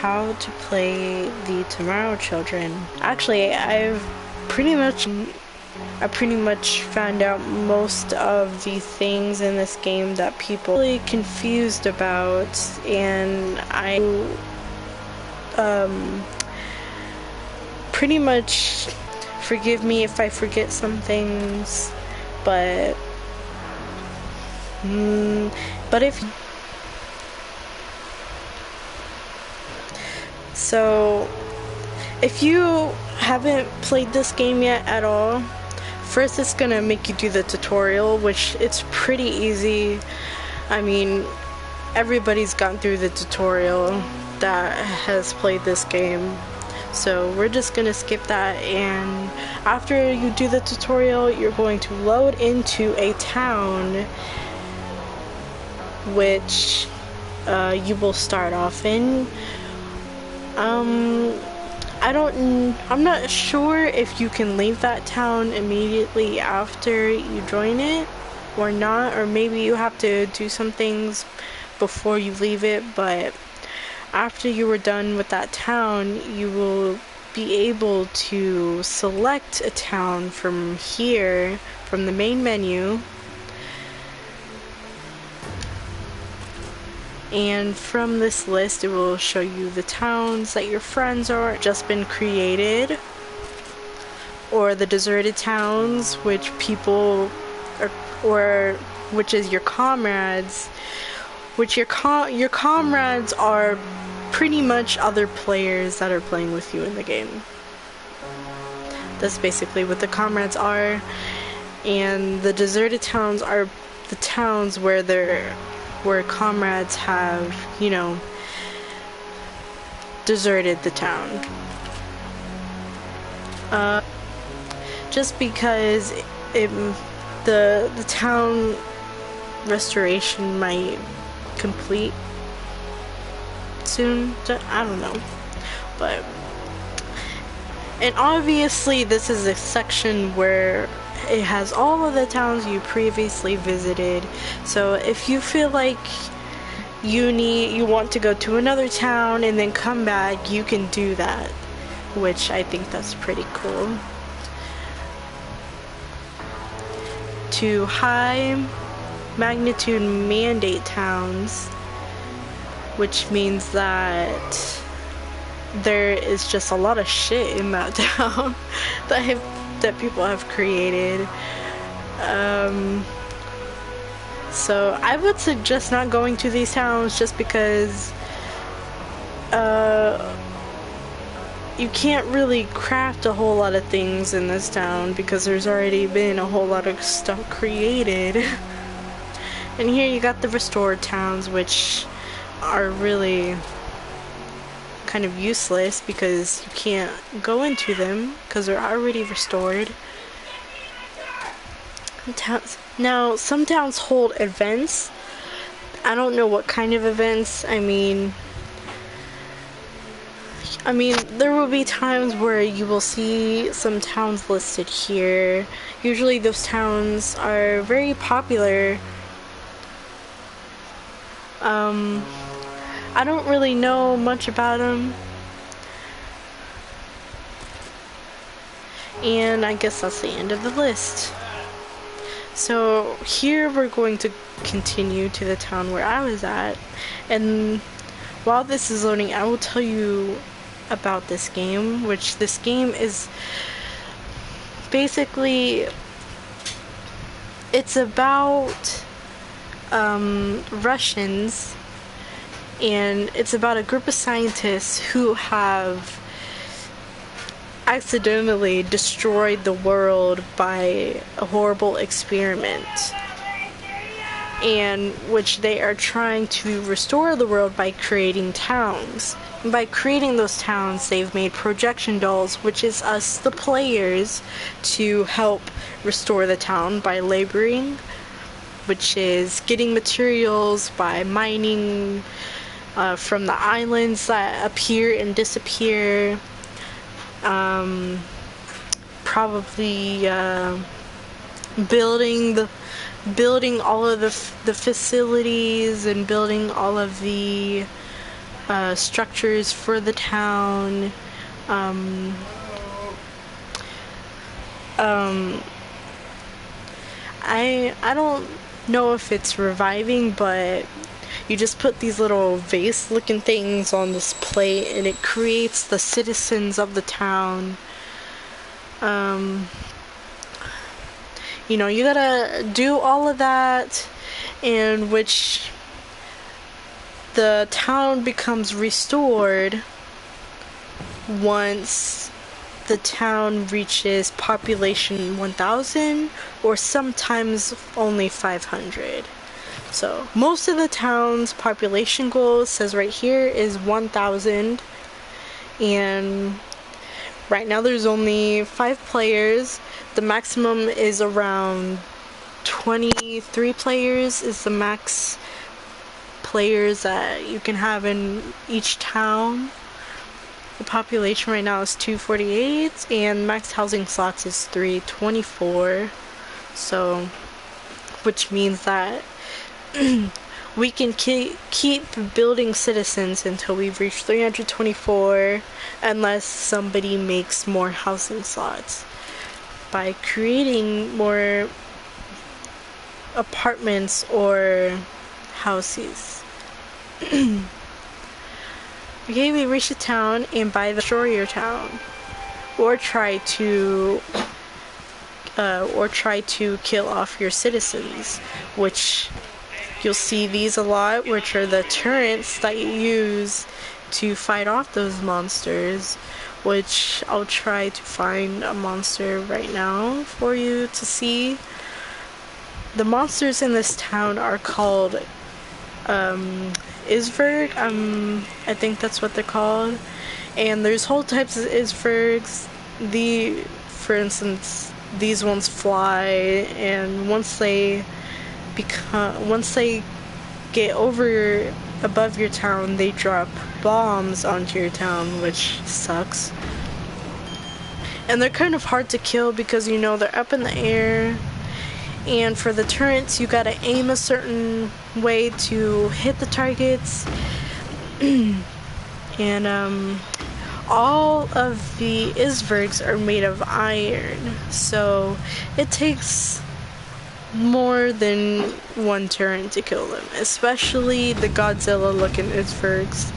how to play the Tomorrow Children. Actually, I pretty much found out most of the things in this game that people are really confused about, and I pretty much, forgive me if I forget some things, but if so, if you haven't played this game yet at all, first it's gonna make you do the tutorial, which it's pretty easy. I mean, everybody's gone through the tutorial that has played this game, so we're just gonna skip that. And after you do the tutorial, you're going to load into a town, which you will start off in. I'm not sure if you can leave that town immediately after you join it or not, or maybe you have to do some things before you leave it, but after you are done with that town, you will be able to select a town from here, from the main menu. And from this list, it will show you the towns that your friends are just been created, or the deserted towns, which people are, or which is your comrades, which your comrades are pretty much other players that are playing with you in the game. That's basically what the comrades are. And the deserted towns are the towns where comrades have, you know, deserted the town. Just because the town restoration might complete soon. I don't know, but, and obviously this is a section where it has all of the towns you previously visited, so if you feel like you want to go to another town and then come back, you can do that, which I think that's pretty cool. To high magnitude mandate towns, which means that there is just a lot of shit in that town that people have created. So I would suggest not going to these towns, just because you can't really craft a whole lot of things in this town because there's already been a whole lot of stuff created. And here you got the restored towns, which are really kind of useless because you can't go into them because they're already restored. Now, some towns hold events. I don't know what kind of events. I mean, there will be times where you will see some towns listed here. Usually those towns are very popular. I don't really know much about them. And I guess that's the end of the list. So here we're going to continue to the town where I was at. And while this is loading, I will tell you about this game, which this game is basically, it's about Russians, and it's about a group of scientists who have accidentally destroyed the world by a horrible experiment, and which they are trying to restore the world by creating towns. And by creating those towns, they've made projection dolls, which is us, the players, to help restore the town by laboring, which is getting materials by mining from the islands that appear and disappear. Probably building all of the facilities and building all of the structures for the town. Um, I don't know if it's reviving, but you just put these little vase looking things on this plate and it creates the citizens of the town. You know, you gotta do all of that, in which the town becomes restored once the town reaches population 1000, or sometimes only 500. So most of the town's population goal, says right here, is 1000, and right now there's only 5 players. The maximum is around 23 players is the max players that you can have in each town. The population right now is 248, and max housing slots is 324. So, which means that we can keep building citizens until we've reached 324, unless somebody makes more housing slots. By creating more apartments or houses. Okay, we reach the town, and by the destroy your town, or try to kill off your citizens, which you'll see these a lot, which are the turrets that you use to fight off those monsters, which I'll try to find a monster right now for you to see. The monsters in this town are called Isverg. I think that's what they're called. And there's whole types of Isvergs. For instance, these ones fly, and once they get above your town, they drop bombs onto your town, which sucks. And they're kind of hard to kill because, you know, they're up in the air. And for the turrets, you gotta aim a certain way to hit the targets. And all of the Isvergs are made of iron, so it takes more than one turret to kill them, especially the Godzilla looking Isvergs.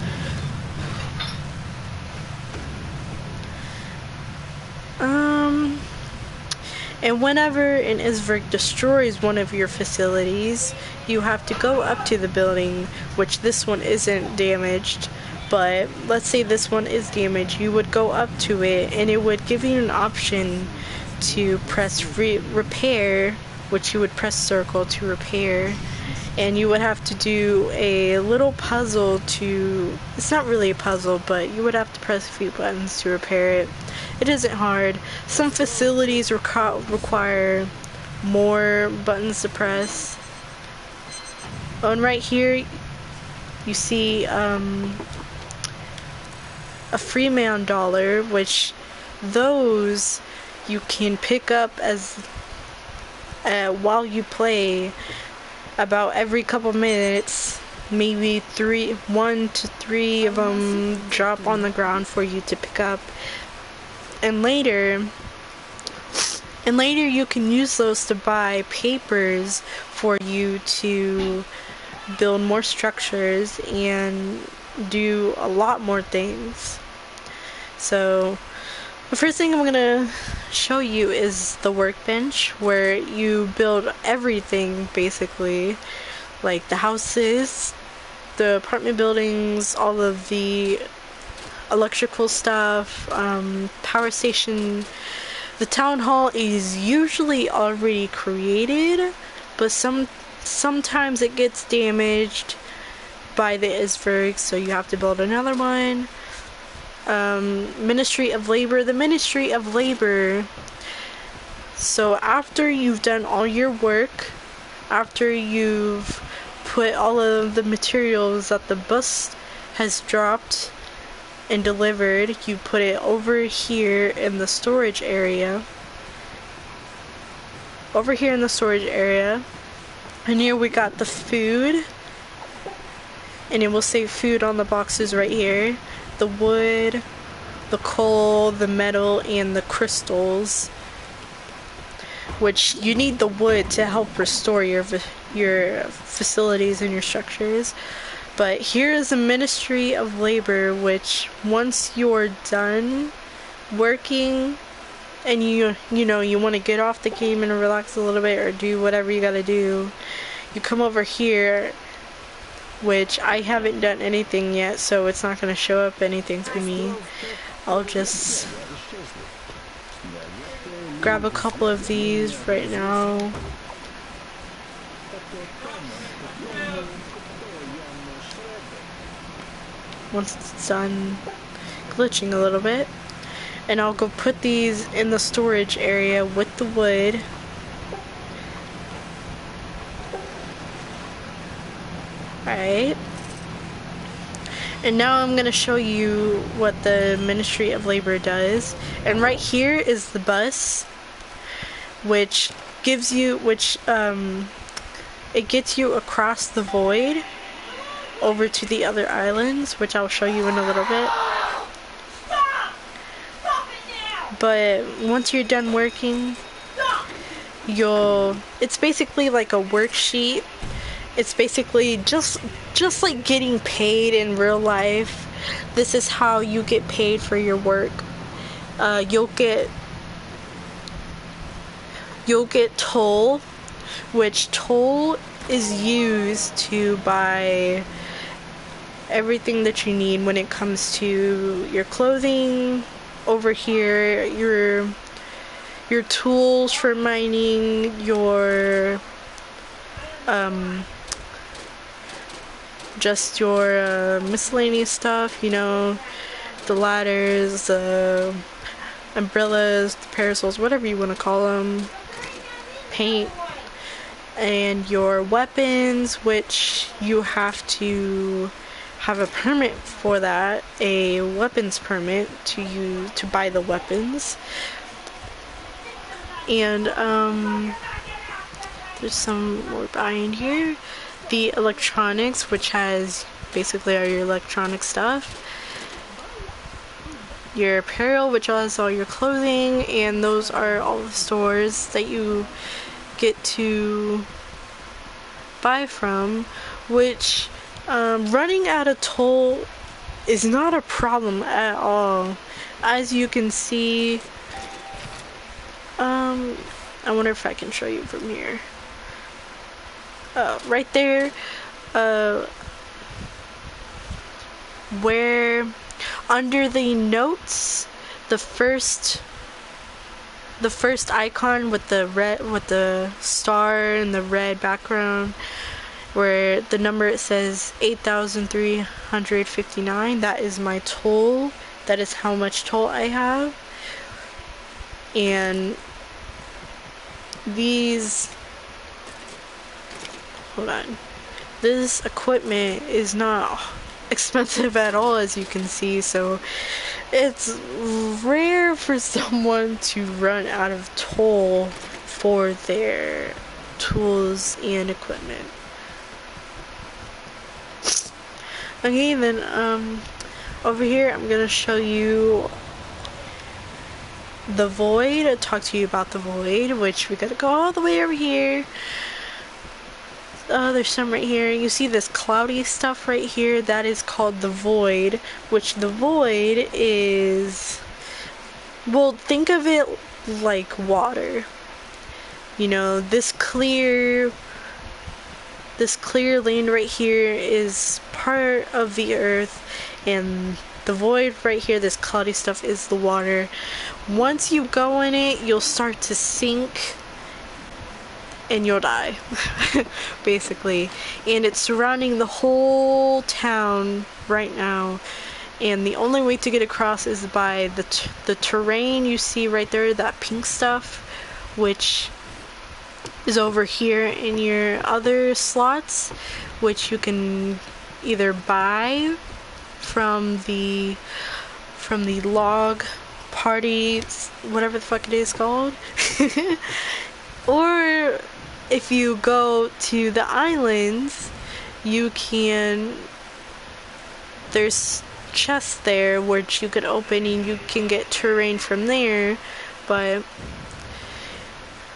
And whenever an Isverg destroys one of your facilities, you have to go up to the building, which this one isn't damaged, but let's say this one is damaged. You would go up to it, and it would give you an option to press repair, which you would press circle to repair, and you would have to do a little puzzle to, it's not really a puzzle, but you would have to press a few buttons to repair it. It isn't hard. Some facilities require more buttons to press. Oh, and right here you see a Freeman dollar, which those you can pick up as while you play. About every couple minutes, maybe 1 to 3 of them drop on the ground for you to pick up. And later you can use those to buy papers for you to build more structures and do a lot more things. So the first thing I'm gonna show you is the workbench, where you build everything basically, like the houses, the apartment buildings, all of the electrical stuff, power station. The town hall is usually already created, but sometimes it gets damaged by the Isverg, so you have to build another one. Ministry of Labor. The Ministry of Labor, so after you've done all your work, after you've put all of the materials that the bus has dropped and delivered, you put it over here in the storage area. Over here in the storage area. And here we got the food. and it will say food on the boxes right here. The wood, the coal, the metal, and the crystals, which you need the wood to help restore your facilities and your structures. But here is the Ministry of Labor, which once you're done working and you want to get off the game and relax a little bit or do whatever you gotta do, you come over here, which I haven't done anything yet, so it's not gonna show up anything for me. I'll just grab a couple of these right now. Once it's done glitching a little bit, and I'll go put these in the storage area with the wood. Alright. And now I'm going to show you what the Ministry of Labor does. And right here is the bus, which gives you, it gets you across the void over to the other islands, which I'll show you in a little bit. But once you're done working, it's basically like a worksheet. It's basically just like getting paid in real life. This is how you get paid for your work. You'll get toll, which toll is used to buy everything that you need when it comes to your clothing. Over here, your tools for mining, your just your miscellaneous stuff, you know, the ladders, the umbrellas, the parasols, whatever you want to call them, paint, and your weapons, which you have to have a permit for that, a weapons permit to buy the weapons. And there's some more buying here. The electronics, which has basically all your electronic stuff. Your apparel, which has all your clothing, and those are all the stores that you get to buy from, which running out of toll is not a problem at all. As you can see, I wonder if I can show you from here. Right there, where under the notes, the first icon with the star and the red background, where the number, it says 8,359. That is my toll. That is how much toll I have. And this equipment is not expensive at all, as you can see, so it's rare for someone to run out of toll for their tools and equipment. Okay, then over here I'm gonna show you the void. I'll talk to you about the void, which we gotta go all the way over here. There's some right here. You see this cloudy stuff right here? That is called the void, which the void is, well, think of it like water. You know, this clear land right here is part of the earth, and the void right here, this cloudy stuff, is the water. Once you go in it, you'll start to sink and you'll die, basically. And it's surrounding the whole town right now, and the only way to get across is by the terrain you see right there, that pink stuff, which is over here in your other slots, which you can either buy from the log party, whatever the fuck it is called, or if you go to the islands, you can there's chests there which you could open and you can get terrain from there, but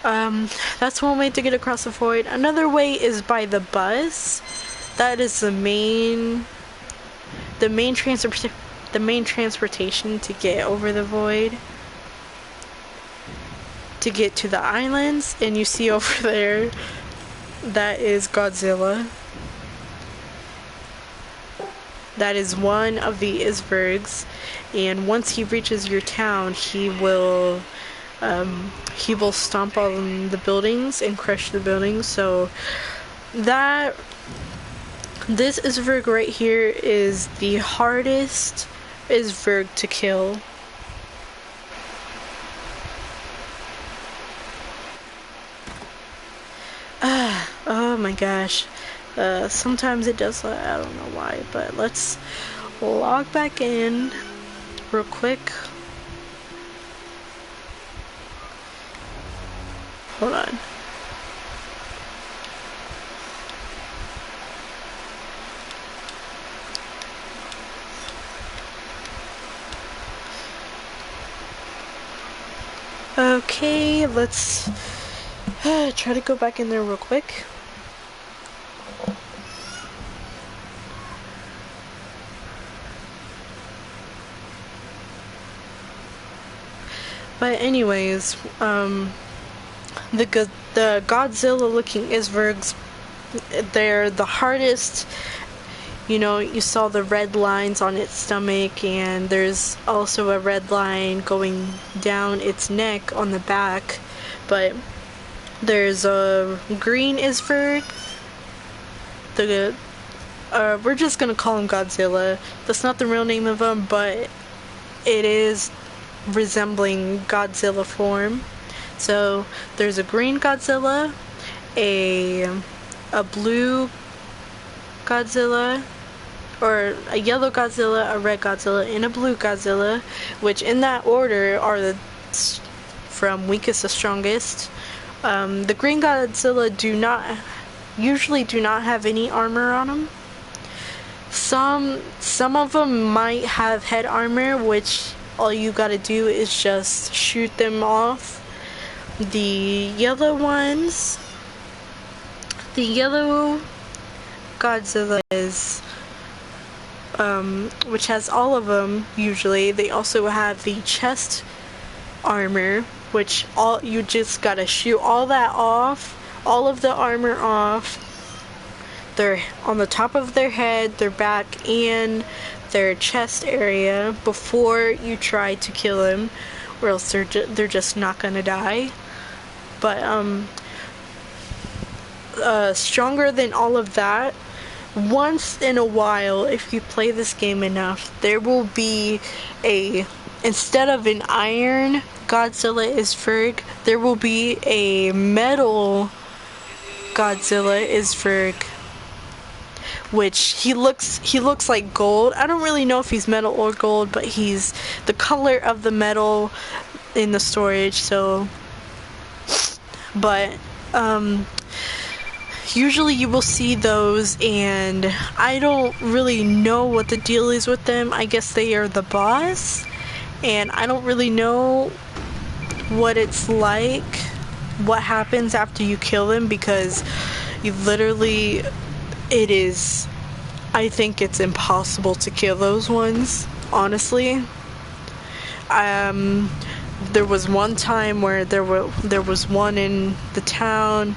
that's one way to get across the void. Another way is by the bus. That is the main transportation to get over the void, to get to the islands. And you see over there, that is Godzilla. That is one of the Isbergs, and once he reaches your town, he will stomp on the buildings and crush the buildings. So this Isberg right here is the hardest Isberg to kill. Oh my gosh. Sometimes it does that, I don't know why, but let's log back in real quick. Hold on. Okay, let's try to go back in there real quick. But anyways, the Godzilla-looking Isbergs, they're the hardest. You know, you saw the red lines on its stomach, and there's also a red line going down its neck on the back. But there's a green Isberg. We're just gonna call him Godzilla. That's not the real name of him, but it is resembling Godzilla form. So there's a green Godzilla, a blue Godzilla, or a yellow Godzilla, a red Godzilla, and a blue Godzilla, which in that order are from weakest to strongest. The green Godzilla usually do not have any armor on them. Some of them might have head armor, which all you gotta do is just shoot them off. The yellow Godzilla is, which has all of them usually. They also have the chest armor, which you just gotta shoot all that off, all of the armor off. They're on the top of their head, their back, and their chest area before you try to kill them, or else they're just not gonna die. But stronger than all of that, once in a while, if you play this game enough, there will be instead of an iron Godzilla Isberg, there will be a metal Godzilla Isberg, which he looks like gold. I don't really know if he's metal or gold, but he's the color of the metal in the storage. So, but usually you will see those, and I don't really know what the deal is with them. I guess they are the boss, and I don't really know what it's like, what happens after you kill them, because you literally, I think it's impossible to kill those ones, honestly. There was one time where there was one in the town.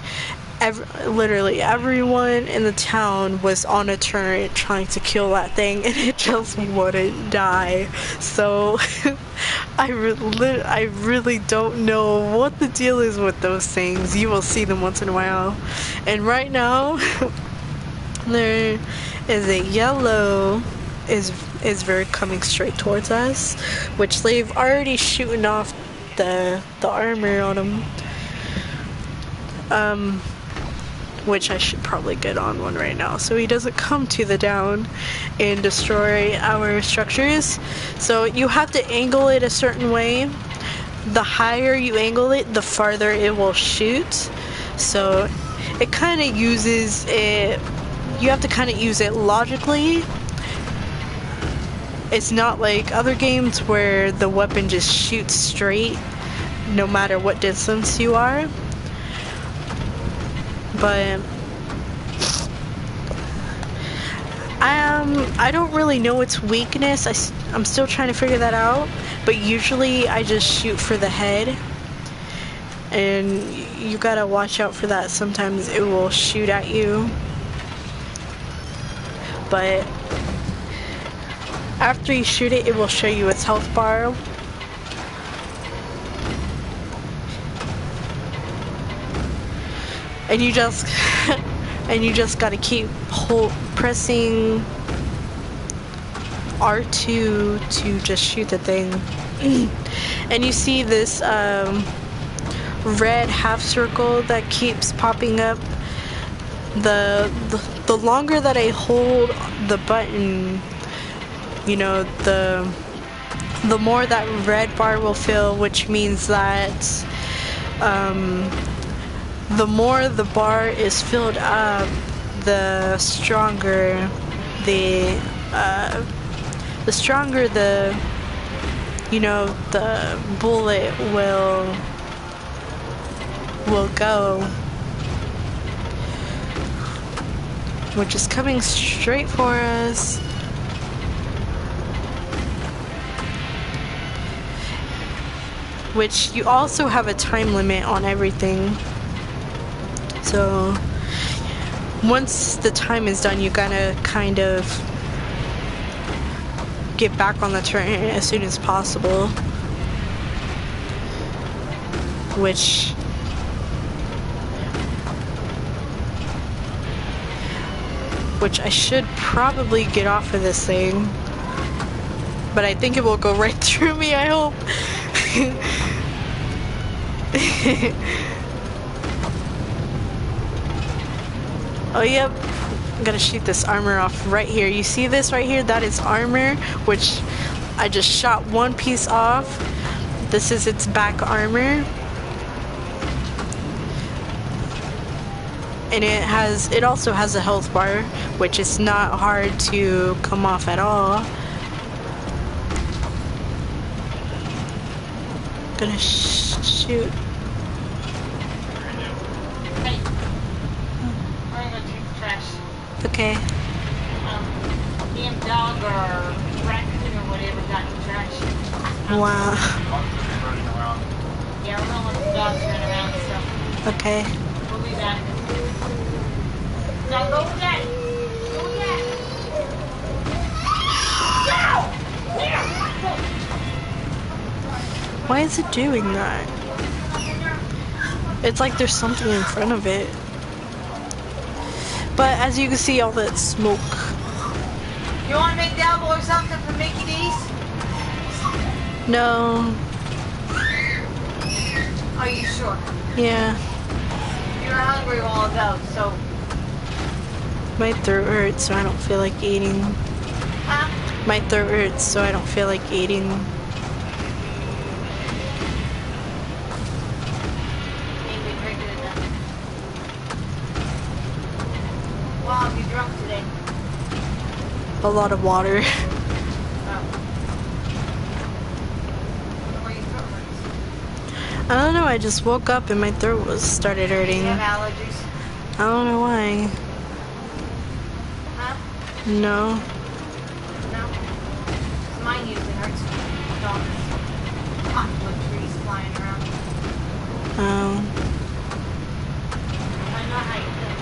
Literally everyone in the town was on a turret trying to kill that thing, and it just wouldn't die. So I really don't know what the deal is with those things. You will see them once in a while. And right now there is a yellow Isberg coming straight towards us, which they've already shooten off the armor on him. Which I should probably get on one right now so he doesn't come to the down and destroy our structures. So you have to angle it a certain way. The higher you angle it, the farther it will shoot. So it kind of uses it, you have to kind of use it logically. It's not like other games where the weapon just shoots straight no matter what distance you are. But I don't really know its weakness. I'm still trying to figure that out. But usually I just shoot for the head. And you gotta watch out for that. Sometimes it will shoot at you. But after you shoot it, it will show you its health bar. And you just gotta keep pressing R2 to just shoot the thing. And you see this red half circle that keeps popping up. The longer that I hold the button, you know, the more that red bar will fill, which means that the more the bar is filled up, the stronger the you know, the bullet will go, which is coming straight for us. Which you also have a time limit on everything. So once the time is done, you gotta kind of get back on the train as soon as possible. Which I should probably get off of this thing. But I think it will go right through me, I hope. Oh, yep. I'm gonna shoot this armor off right here. You see this right here? That is armor, which I just shot one piece off. This is its back armor. And it also has a health bar, which is not hard to come off at all. Gonna shoot. Hey, I'm gonna take the trash. Okay. Damn dog or raccoon or whatever got the trash. Wow. Yeah, we're gonna let the dogs run around, so Okay. we'll be back. Now go with that. Go with that. Go! There! Go! Why is it doing that? It's like there's something in front of it. But as you can see, all that smoke. You want to make Double or something for Mickey D's? No. Are you sure? Yeah. You're hungry all ago, so. My throat hurts, so I don't feel like eating. Huh? My throat hurts, so I don't feel like eating. Ain't been drinking enough. Well, I'll be drunk today. A lot of water. Oh. Where your throat hurts? I don't know, I just woke up and my throat started Do you hurting. have allergies? I don't know why. Huh? No. No? Mine usually hurts. Dogs. Cottonwood trees flying around. I know how you feel.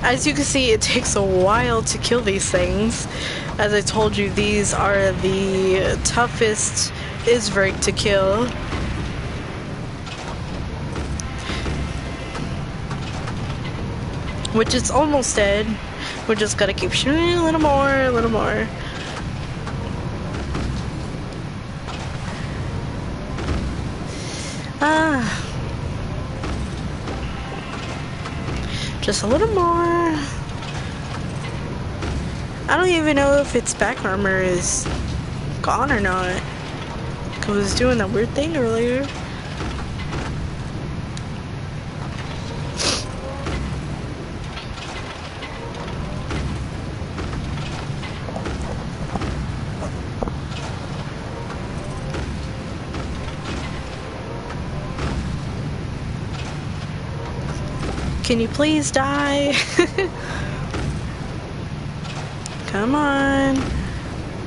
As you can see, it takes a while to kill these things. As I told you, these are the toughest Isvrig to kill. Which is almost dead. We just gotta keep shooting a little more, a little more. Just a little more. I don't even know if its back armor is gone or not. I was doing that weird thing earlier. Can you please die? Come on.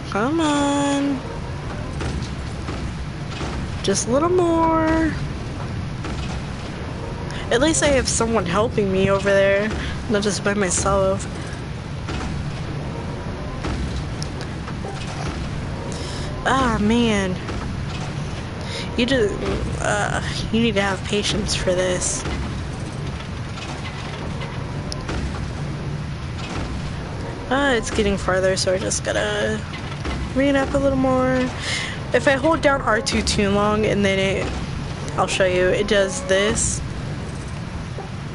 Come on. Just a little more. At least I have someone helping me over there, not just by myself. Ah, man. You need to have patience for this. It's getting farther, so I just gotta bring it up a little more. If I hold down R2 too long, and then I'll show you, it does this,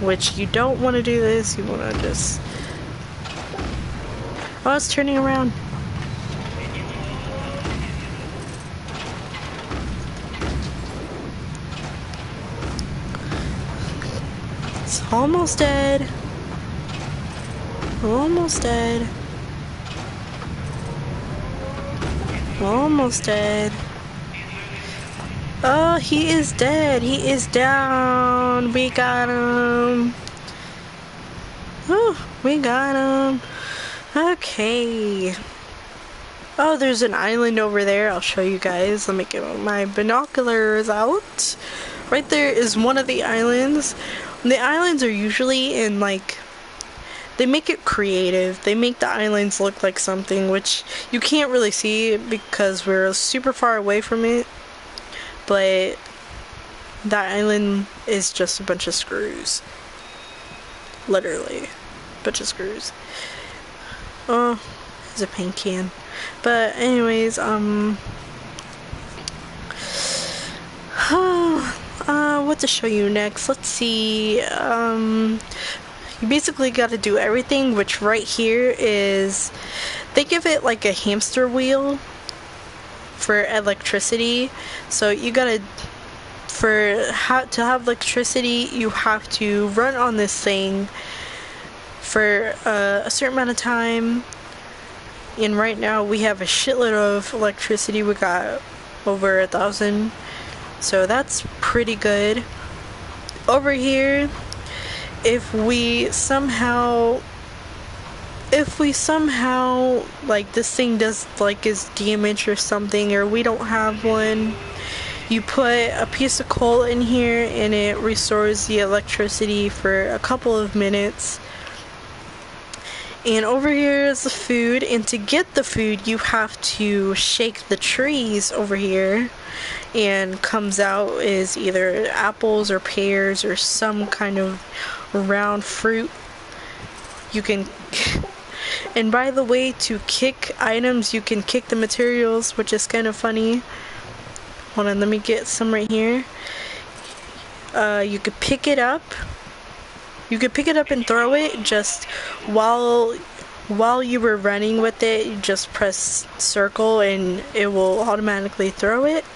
which you don't want to do this. You want to just... Oh, it's turning around. It's almost dead. Almost dead. Almost dead. Oh, he is dead. He is down. We got him. Oh, we got him. Okay. Oh, there's an island over there. I'll show you guys. Let me get my binoculars out. Right there is one of the islands. The islands are usually in, like, they make it creative. They make the islands look like something, which you can't really see because we're super far away from it. But that island is just a bunch of screws. Literally. A bunch of screws. Oh, there's a paint can. But anyways, what to show you next? Let's see. You basically got to do everything, which right here is, they give it like a hamster wheel for electricity. So you gotta, to have electricity, you have to run on this thing for a certain amount of time. And right now we have a shitload of electricity. We got over 1,000, so that's pretty good. Over here, if we somehow like this thing does, like, is damaged or something, or we don't have one, you put a piece of coal in here and it restores the electricity for a couple of minutes. And over here is the food, and to get the food you have to shake the trees over here, and comes out is either apples or pears or some kind of round fruit. You can and by the way, to kick items you can kick the materials, which is kind of funny. Hold on, let me get some right here. You could pick it up. You could pick it up and throw it just while you were running with it. You just press circle and it will automatically throw it.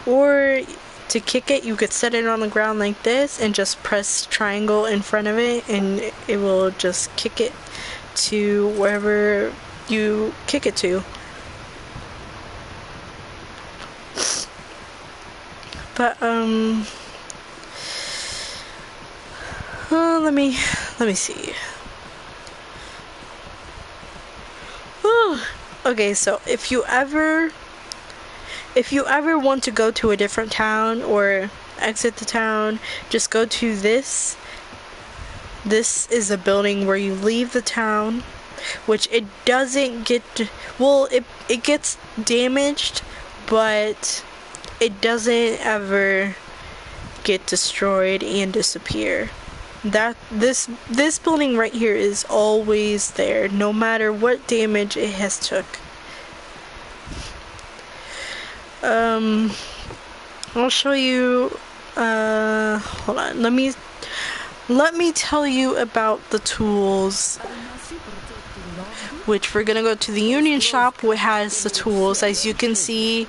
Or to kick it, you could set it on the ground like this and just press triangle in front of it and it will just kick it to wherever you kick it to. But let me see. Whew. Okay, so if you ever want to go to a different town or exit the town, just go to this. This is a building where you leave the town, which it doesn't get, well, it gets damaged, but it doesn't ever get destroyed and disappear. This building right here is always there, no matter what damage it has took. I'll show you, hold on, let me tell you about the tools. which we're gonna go to the Union Shop, which has the tools. As you can see,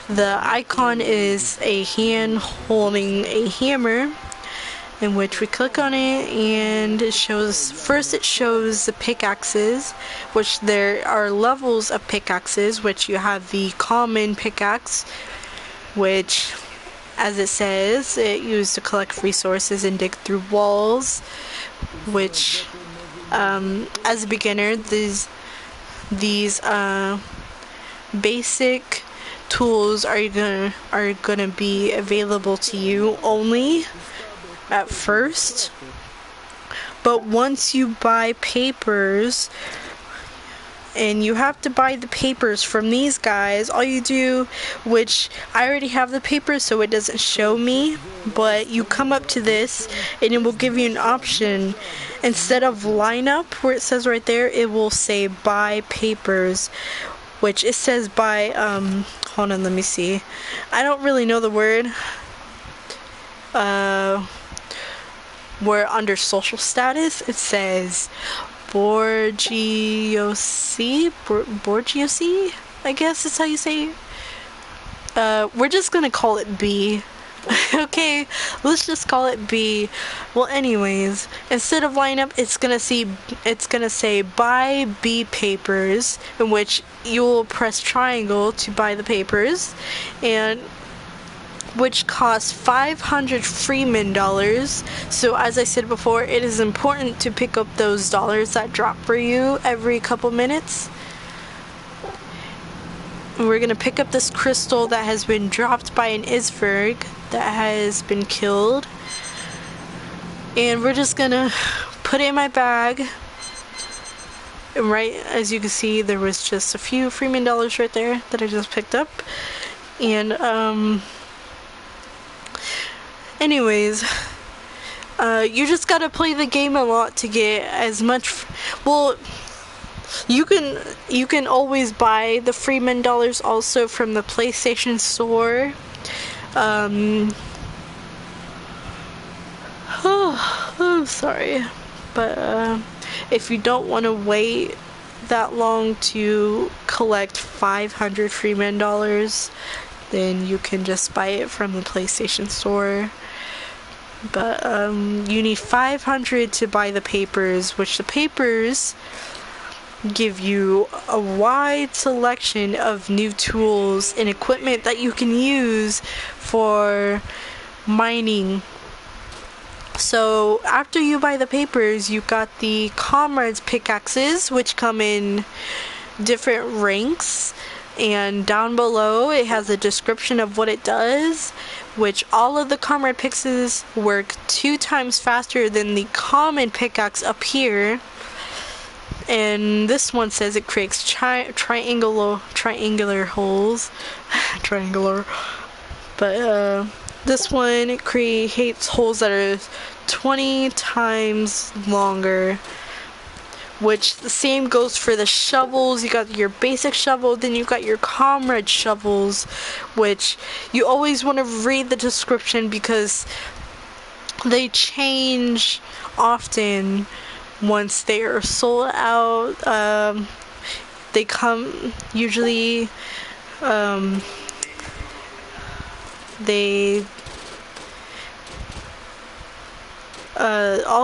the icon is a hand holding a hammer, in which we click on it and it shows, first it shows the pickaxes, which there are levels of pickaxes, which you have the common pickaxe, which, as it says, it used to collect resources and dig through walls, which as a beginner, these basic tools are gonna be available to you only at first, but once you buy papers, and you have to buy the papers from these guys, all you do, which I already have the papers so it doesn't show me, but you come up to this and it will give you an option. Instead of line up where it says right there, it will say buy papers, which it says buy, hold on, let me see, I don't really know the word, where under social status it says Borgiosi, I guess is how you say it. We're just gonna call it B. Okay, let's just call it B. Well, anyways, instead of line up, it's gonna say buy B papers, in which you'll press triangle to buy the papers, and which costs 500 Freeman dollars. So as I said before, it is important to pick up those dollars that drop for you every couple minutes. And we're gonna pick up this crystal that has been dropped by an Isberg that has been killed. And we're just gonna put it in my bag. And right as you can see, there was just a few Freeman dollars right there that I just picked up. And anyways, you just gotta play the game a lot to get as much. Well, you can always buy the Freeman dollars also from the PlayStation Store. I'm sorry, but if you don't want to wait that long to collect 500 Freeman dollars, then you can just buy it from the PlayStation Store. But you need 500 to buy the papers, which the papers give you a wide selection of new tools and equipment that you can use for mining. So after you buy the papers, you got the Comrades pickaxes, which come in different ranks, and down below it has a description of what it does, which all of the Comrade pickaxes work 2 times faster than the common pickaxe up here. And this one says it creates triangular holes. Triangular. But this one, it creates holes that are 20 times longer. Which the same goes for the shovels. You got your basic shovel, then you got your Comrade shovels, which you always want to read the description because they change often. Once they are sold out, they come usually, all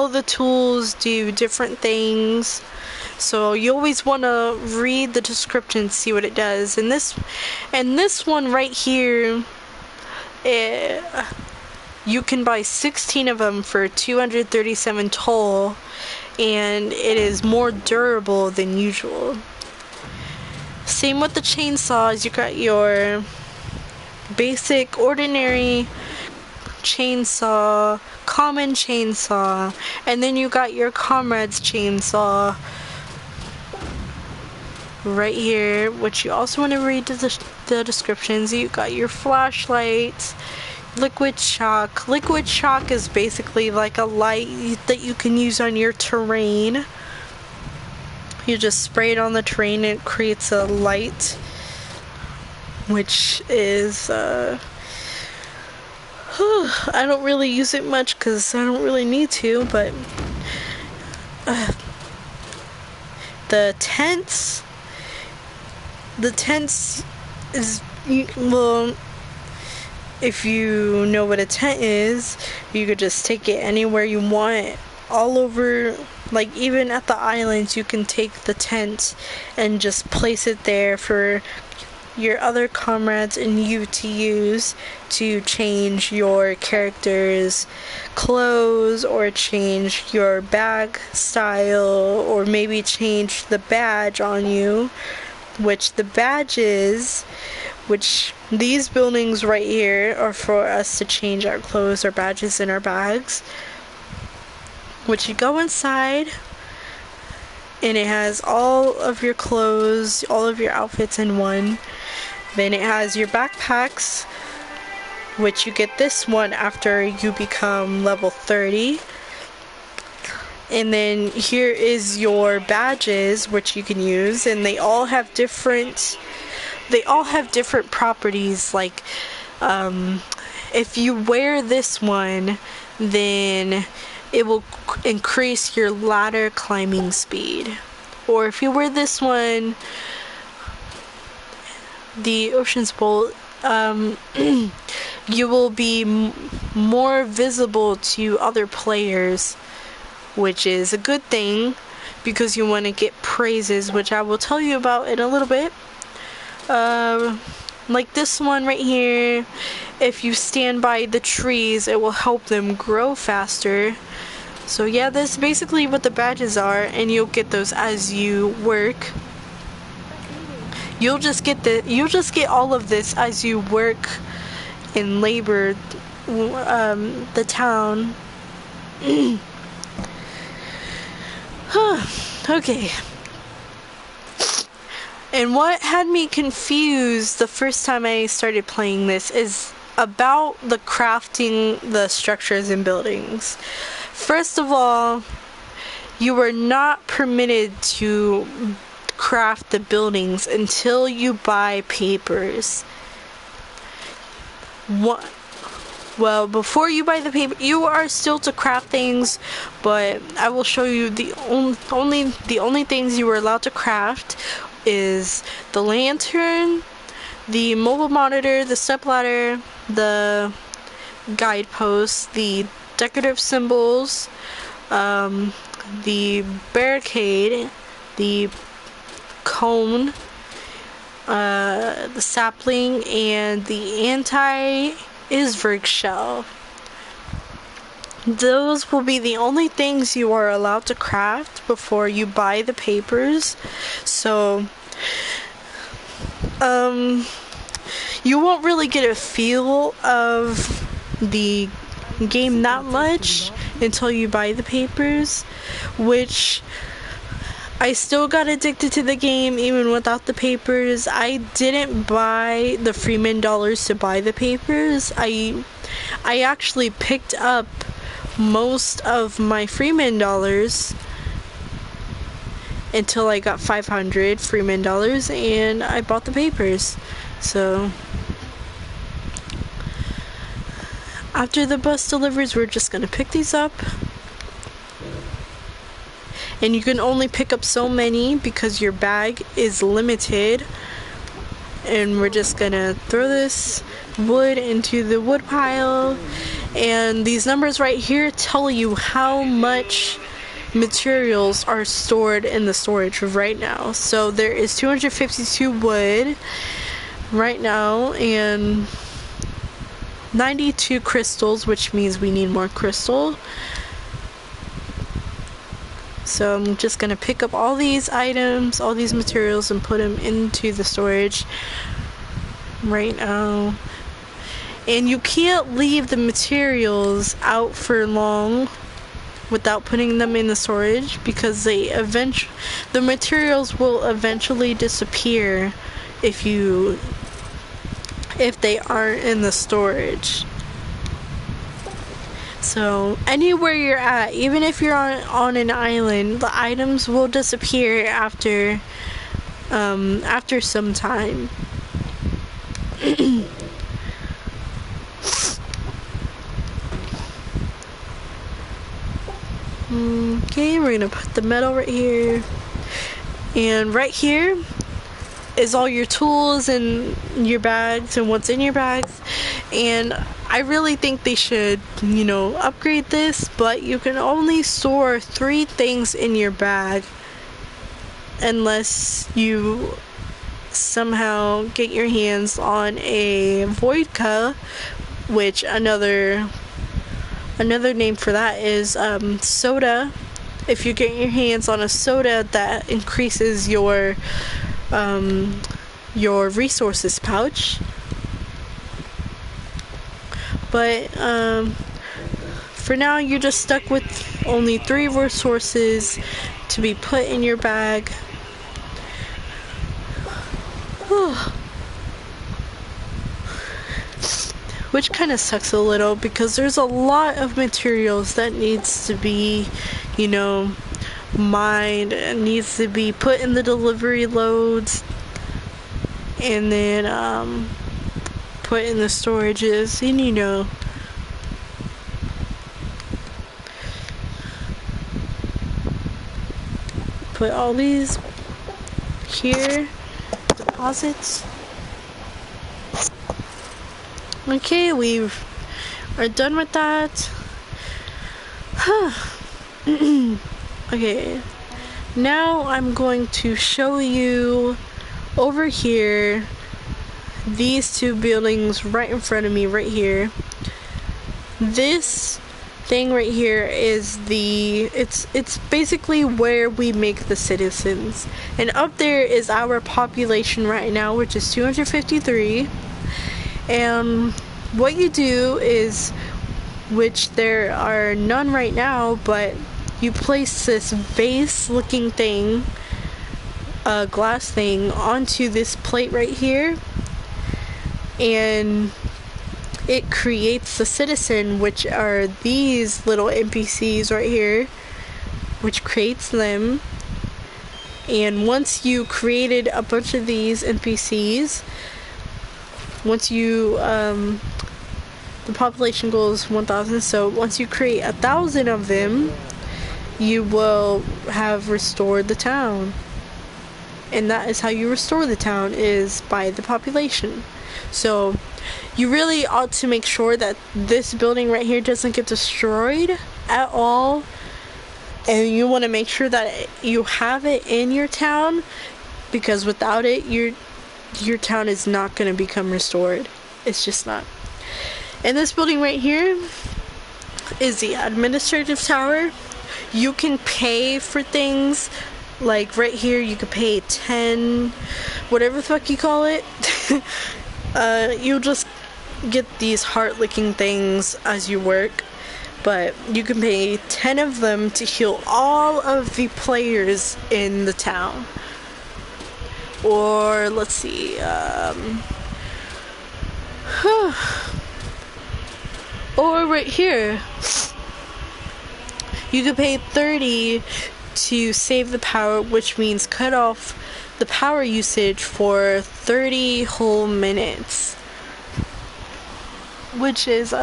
the tools do different things, so you always want to read the description, see what it does. And this one right here, you can buy 16 of them for 237 toll, and it is more durable than usual. Same with the chainsaws. You got your basic ordinary chainsaw, common chainsaw, and then you got your Comrades chainsaw right here, which you also want to read the descriptions. You got your flashlights, liquid chalk. Liquid chalk is basically like a light that you can use on your terrain. You just spray it on the terrain and it creates a light, which is I don't really use it much because I don't really need to, but the tents is, well, if you know what a tent is, you could just take it anywhere you want, all over. Like, even at the islands, you can take the tent and just place it there for your other comrades and you to use to change your character's clothes, or change your bag style, or maybe change the badge on you, which the badges, which these buildings right here are for us to change our clothes or badges in our bags, which you go inside and it has all of your clothes, all of your outfits in one. Then it has your backpacks, which you get this one after you become level 30. And then here is your badges, which you can use, and they all have different properties. Like, if you wear this one, then it will increase your ladder climbing speed. Or if you wear this one, the Ocean's Bolt, you will be more visible to other players, which is a good thing because you want to get praises, which I will tell you about in a little bit. Like this one right here, if you stand by the trees, it will help them grow faster. So yeah, that's basically what the badges are, and you'll get those as you work. You'll just get all of this as you work and labor the town. Okay. And what had me confused the first time I started playing this is about the crafting the structures and buildings. First of all, you are not permitted to craft the buildings until you buy papers. Well, before you buy the paper, you are still to craft things, but I will show you the only things you are allowed to craft is the lantern, the mobile monitor, the stepladder, the guideposts, the decorative symbols, the barricade, the cone, the sapling, and the anti-iceberg shell. Those will be the only things you are allowed to craft before you buy the papers. So, you won't really get a feel of the game that much until you buy the papers, which I still got addicted to the game even without the papers. I didn't buy the Freeman dollars to buy the papers. I actually picked up most of my Freeman dollars until I got 500 Freeman dollars and I bought the papers. So after the bus delivers, we're just gonna pick these up. And you can only pick up so many because your bag is limited. And we're just gonna throw this wood into the wood pile. And these numbers right here tell you how much materials are stored in the storage right now. So there is 252 wood right now and 92 crystals, which means we need more crystal. So I'm just gonna pick up all these items, all these materials, and put them into the storage right now. And you can't leave the materials out for long without putting them in the storage, because the materials will eventually disappear if they aren't in the storage. So anywhere you're at, even if you're on an island, the items will disappear after some time. Okay, we're gonna put the metal right here. And right here is all your tools and your bags and what's in your bags. And I really think they should, upgrade this, but you can only store 3 things in your bag unless you somehow get your hands on a vodka, which another name for that is soda. If you get your hands on a soda, that increases your resources pouch. But for now, you're just stuck with only 3 resources to be put in your bag. Which kind of sucks a little because there's a lot of materials that needs to be, mined, and needs to be put in the delivery loads, and then put in the storages, and put all these here, deposits. Okay, we are done with that. Okay, now I'm going to show you over here these 2 buildings right in front of me right here. This thing right here is it's basically where we make the citizens, and up there is our population right now, which is 253. And what you do is, which there are none right now, but you place this vase looking thing, a glass thing, onto this plate right here, and it creates the citizen, which are these little NPCs right here, which creates them. And once you created a bunch of these NPCs, once you the population goal is 1,000, so once you create 1,000 of them, you will have restored the town. And that is how you restore the town, is by the population. So you really ought to make sure that this building right here doesn't get destroyed at all, and you want to make sure that you have it in your town, because without it, your town is not going to become restored. It's just not. And this building right here is the administrative tower. You can pay for things, like right here you could pay 10, whatever the fuck you call it. You'll just get these heart-licking things as you work, but you can pay 10 of them to heal all of the players in the town. Or let's see, or right here, you could pay 30 to save the power, which means cut off the power usage for 30 whole minutes, which is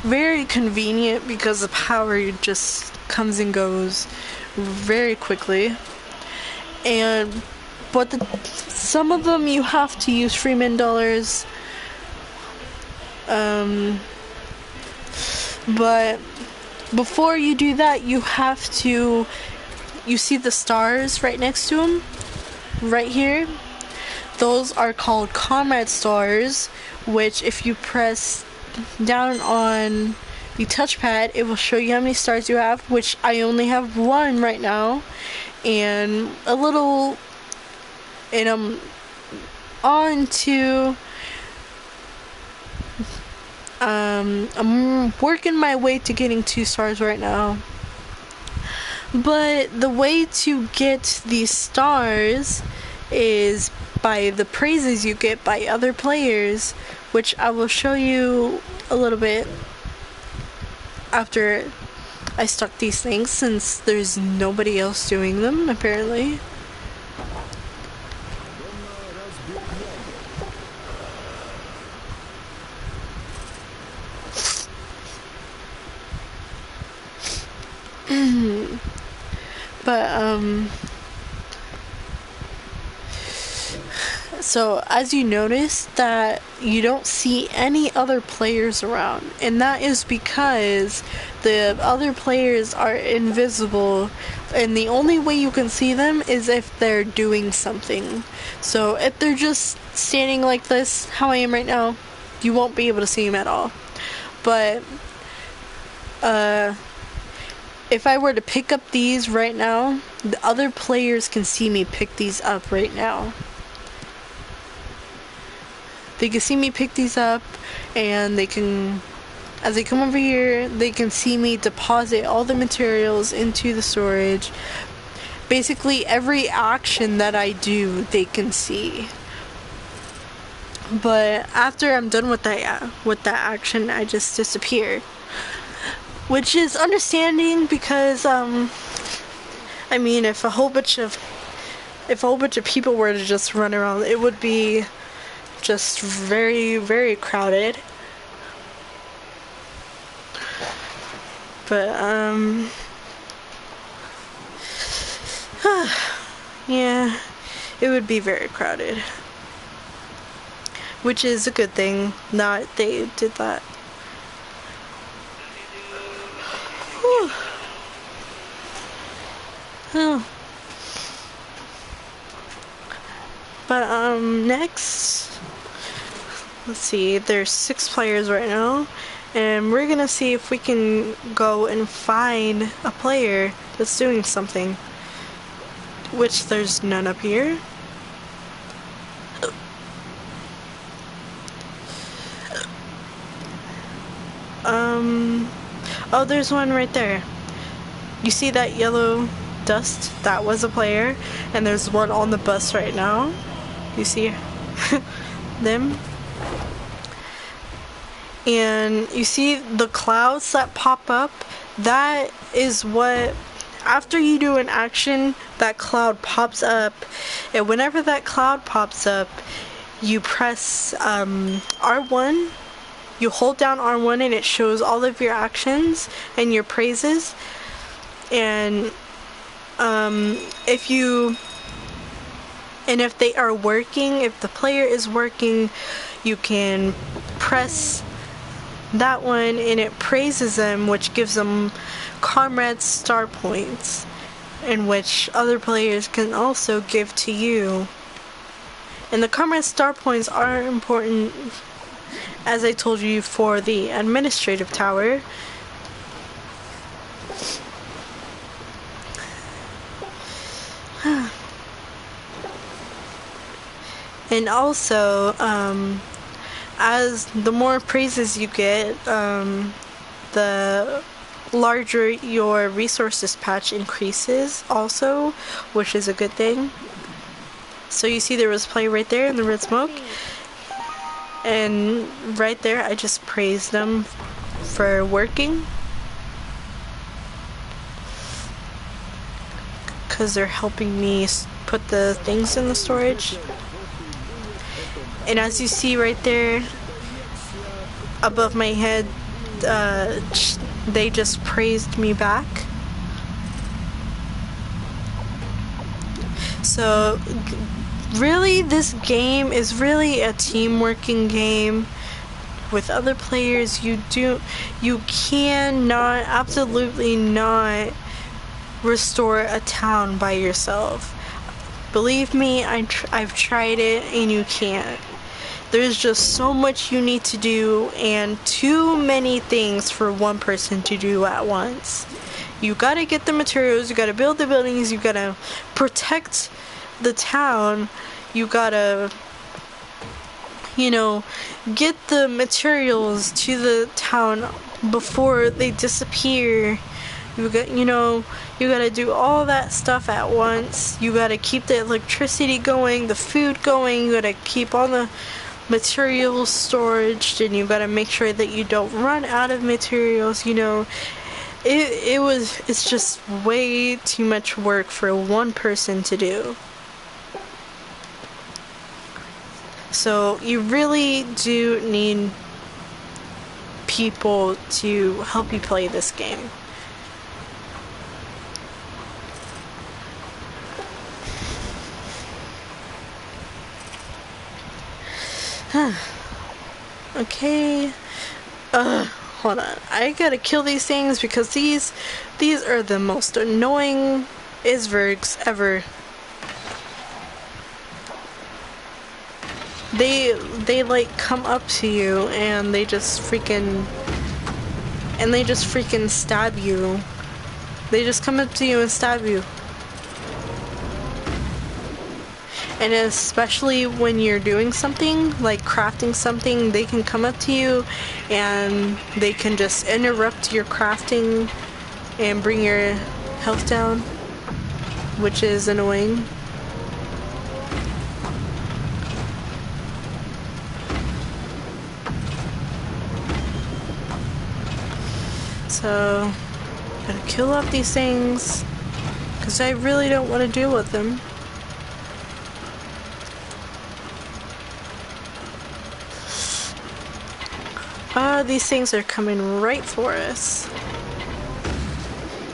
very convenient because the power just comes and goes very quickly. But some of them you have to use Freeman dollars. But before you do that, you see the stars right next to them? Right here? Those are called comrade stars, which if you press down on the touchpad, it will show you how many stars you have, which I only have 1 right now. And I'm on to I'm working my way to getting 2 stars right now. But the way to get these stars is by the praises you get by other players, which I will show you a little bit after I stuck these things, since there's nobody else doing them apparently. But So as you notice that you don't see any other players around, and that is because the other players are invisible, and the only way you can see them is if they're doing something. So if they're just standing like this, how I am right now, you won't be able to see them at all. But if I were to pick up these right now, the other players can see me pick these up right now. They can see me pick these up, and they can, as they come over here, they can see me deposit all the materials into the storage. Basically, every action that I do, they can see. But after I'm done with that action, I just disappear. Which is understanding because, I mean, if a whole bunch of people were to just run around, it would be just very, very crowded. But, yeah, it would be very crowded. Which is a good thing, not they did that. Whew. Oh. But, next, let's see, there's 6 players right now, and we're gonna see if we can go and find a player that's doing something, which there's none up here. Oh, there's one right there. You see that yellow dust? That was a player, and there's one on the bus right now. You see them? And you see the clouds that pop up? That is what, after you do an action, that cloud pops up. And whenever that cloud pops up, you press R1. You hold down R1 and it shows all of your actions and your praises. And if they are working, if the player is working, you can press that one and it praises them, which gives them comrade star points, in which other players can also give to you. And the comrade star points are important, as I told you, for the administrative tower. And also, as the more praises you get, the larger your resources patch increases also, which is a good thing. So you see there was play right there in the red smoke, and right there I just praised them for working, because they're helping me put the things in the storage. And as you see right there above my head, they just praised me back. So really, this game is really a team-working game with other players. You cannot, absolutely not, restore a town by yourself. Believe me, I've tried it, and you can't. There's just so much you need to do, and too many things for one person to do at once. You gotta get the materials, you gotta build the buildings, you gotta protect the town, you gotta, get the materials to the town before they disappear. You gotta do all that stuff at once. You gotta keep the electricity going, the food going, you gotta keep all the materials storage, and you gotta make sure that you don't run out of materials. It's just way too much work for one person to do. So you really do need people to help you play this game. Okay. Hold on. I gotta kill these things because these are the most annoying Isvergs ever. They like come up to you and they just freaking stab you. They just come up to you and stab you. And especially when you're doing something, like crafting something, they can come up to you and they can just interrupt your crafting and bring your health down, which is annoying. So, gotta kill off these things, because I really don't want to deal with them. These things are coming right for us.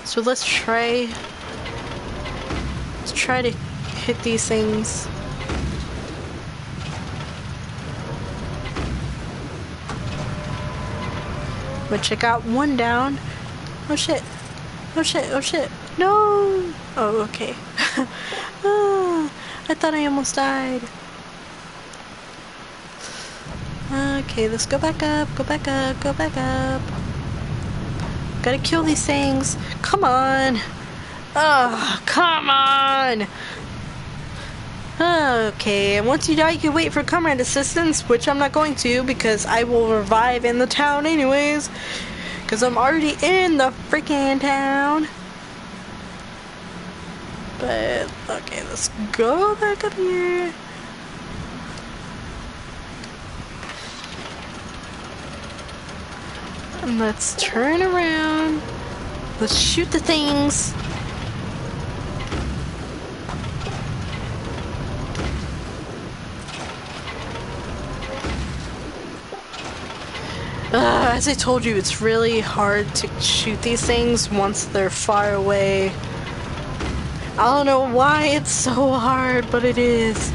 So let's try to hit these things. Which I got one down. Oh shit. Oh shit, oh shit. No! Oh, okay. Oh, I thought I almost died. Okay, let's go back up, go back up, go back up. Gotta kill these things. Come on. Oh, come on. Okay, and once you die, you can wait for comrade assistance, which I'm not going to because I will revive in the town anyways. Because I'm already in the freaking town. But, okay, let's go back up here. And let's turn around. Let's shoot the things. As I told you, it's really hard to shoot these things once they're far away. I don't know why it's so hard, but it is.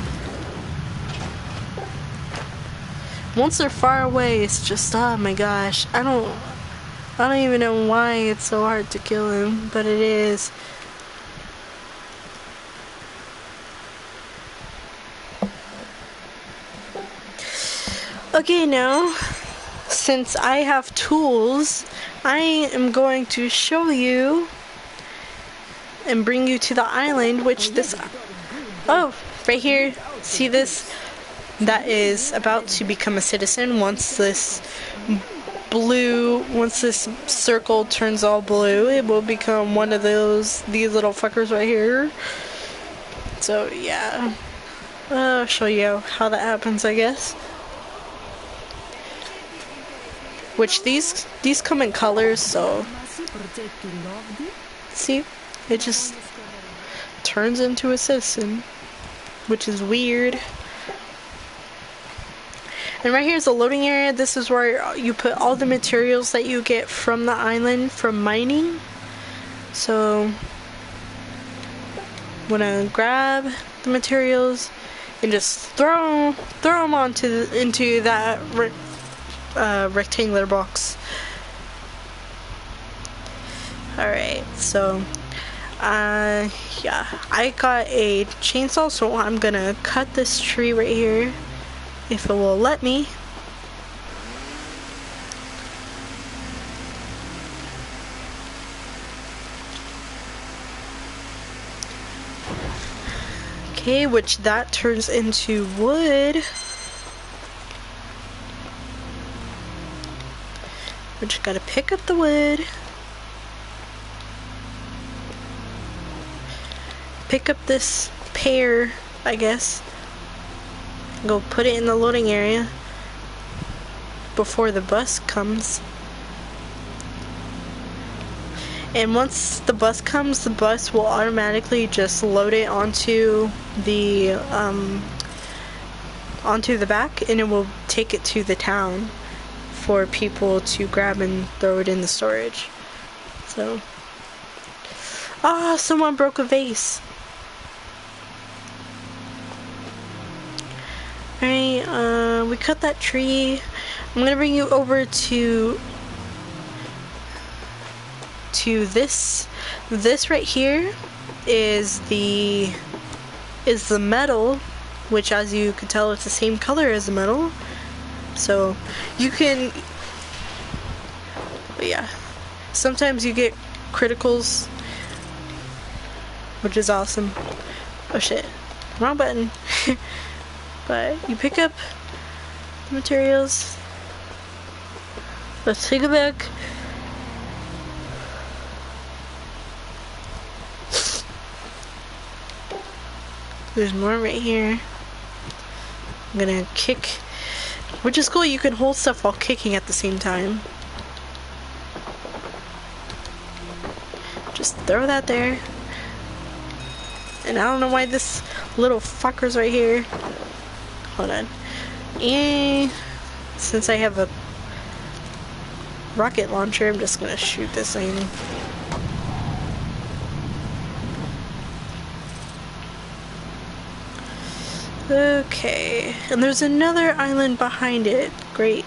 Once they're far away, it's just, oh my gosh. I don't even know why it's so hard to kill him, but it is. Okay, now, since I have tools, I am going to show you and bring you to the island, which this, oh, right here, see this? That is about to become a citizen once this circle turns all blue. It will become one of these little fuckers right here. So yeah, I'll show you how that happens, I guess. Which these come in colors, so see, it just turns into a citizen, which is weird. And right here is the loading area. This is where you put all the materials that you get from the island from mining. So when I grab the materials and just throw them into that rectangular box. Alright, so yeah, I got a chainsaw, so I'm gonna cut this tree right here if it will let me. Okay, which that turns into wood. Which gotta pick up the wood. Pick up this pear, I guess. Go put it in the loading area before the bus comes. And once the bus comes, the bus will automatically just load it onto the back, and it will take it to the town for people to grab and throw it in the storage. So, someone broke a vase. Alright, we cut that tree. I'm gonna bring you over to this. This right here is the metal, which, as you can tell, it's the same color as the metal. So you can, but yeah, sometimes you get criticals, which is awesome. Oh shit, wrong button. But you pick up the materials. Let's take it back. There's more right here. I'm gonna kick, which is cool. You can hold stuff while kicking at the same time. Just throw that there. And I don't know why this little fucker's right here. Hold on. And since I have a rocket launcher, I'm just gonna shoot this thing. Okay, and there's another island behind it. Great.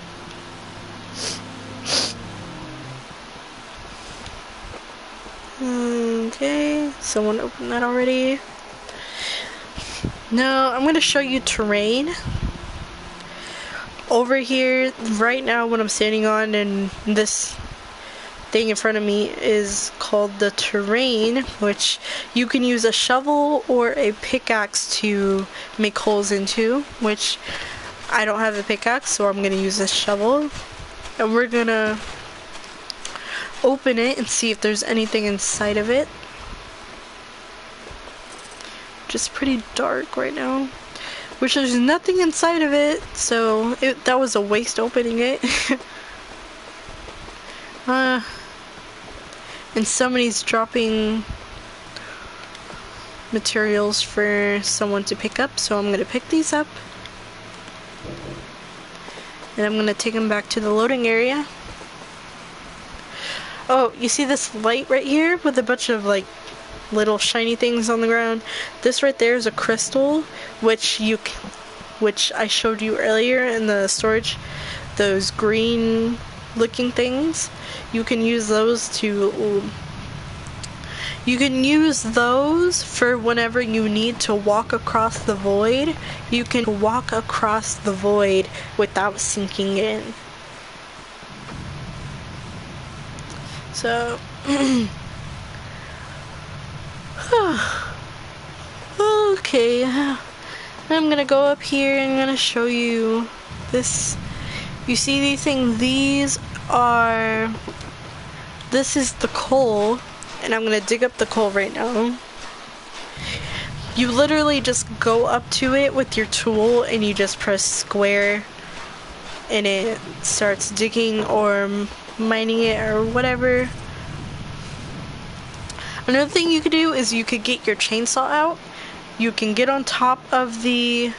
Okay, someone opened that already. Now, I'm going to show you terrain. Over here, right now, what I'm standing on, and this thing in front of me is called the terrain, which you can use a shovel or a pickaxe to make holes into, which I don't have a pickaxe, so I'm gonna use a shovel. And we're gonna open it and see if there's anything inside of it. Just pretty dark right now, which there's nothing inside of it, so that was a waste opening it. And somebody's dropping materials for someone to pick up, so I'm gonna pick these up. And I'm gonna take them back to the loading area. Oh, you see this light right here with a bunch of like little shiny things on the ground? This right there is a crystal, which I showed you earlier in the storage. Those green looking things, you can use those for whenever you need to walk across the void. You can walk across the void without sinking in. So okay, I'm gonna go up here and I'm gonna show you this. You see these things? This is the coal, and I'm gonna dig up the coal right now. You literally just go up to it with your tool and you just press square and it starts digging or mining it or whatever. Another thing you could do is you could get your chainsaw out. You can get on top of the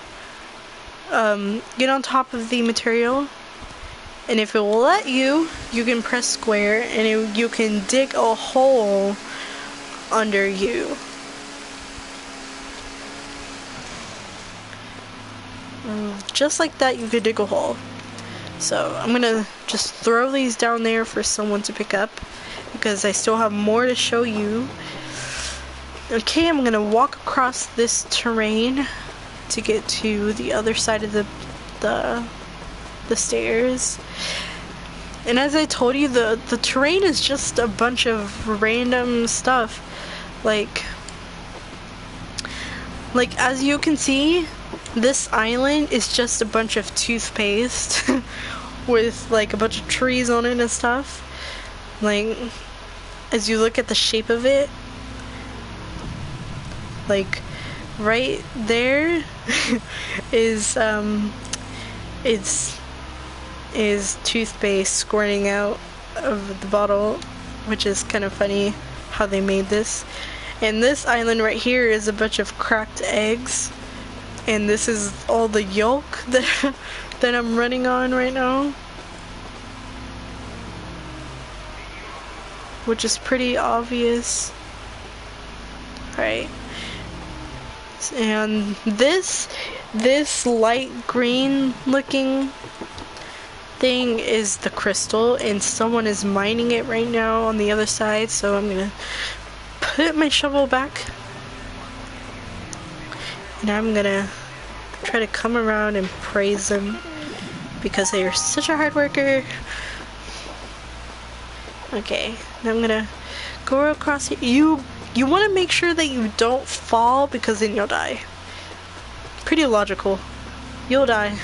material, and if it will let you, you can press square and you can dig a hole under you. Just like that, you could dig a hole. So I'm gonna just throw these down there for someone to pick up, because I still have more to show you. Okay, I'm gonna walk across this terrain to get to the other side of the stairs. And as I told you, the terrain is just a bunch of random stuff. Like as you can see, this island is just a bunch of toothpaste with like a bunch of trees on it and stuff. Like, as you look at the shape of it, like right there is toothpaste squirting out of the bottle, which is kind of funny how they made this. And this island right here is a bunch of cracked eggs, and this is all the yolk that I'm running on right now, which is pretty obvious. Alright, And this light green looking thing is the crystal, and someone is mining it right now on the other side, so I'm gonna put my shovel back and I'm gonna try to come around and praise them because they are such a hard worker. Okay, now I'm gonna go across here. You want to make sure that you don't fall because then you'll die. Pretty logical. You'll die.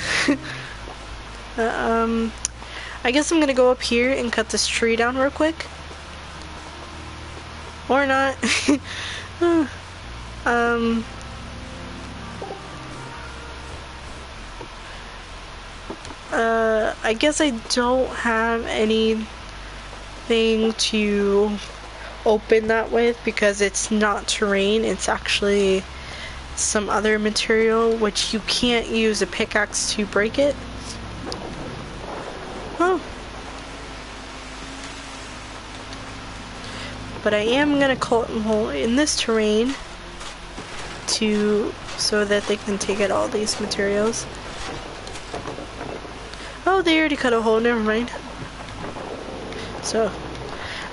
I guess I'm gonna go up here and cut this tree down real quick. Or not. I guess I don't have anything to open that with because it's not terrain, it's actually some other material which you can't use a pickaxe to break it. Oh. But I am gonna cut a hole in this terrain so that they can take out all these materials. Oh, they already cut a hole, never mind. So,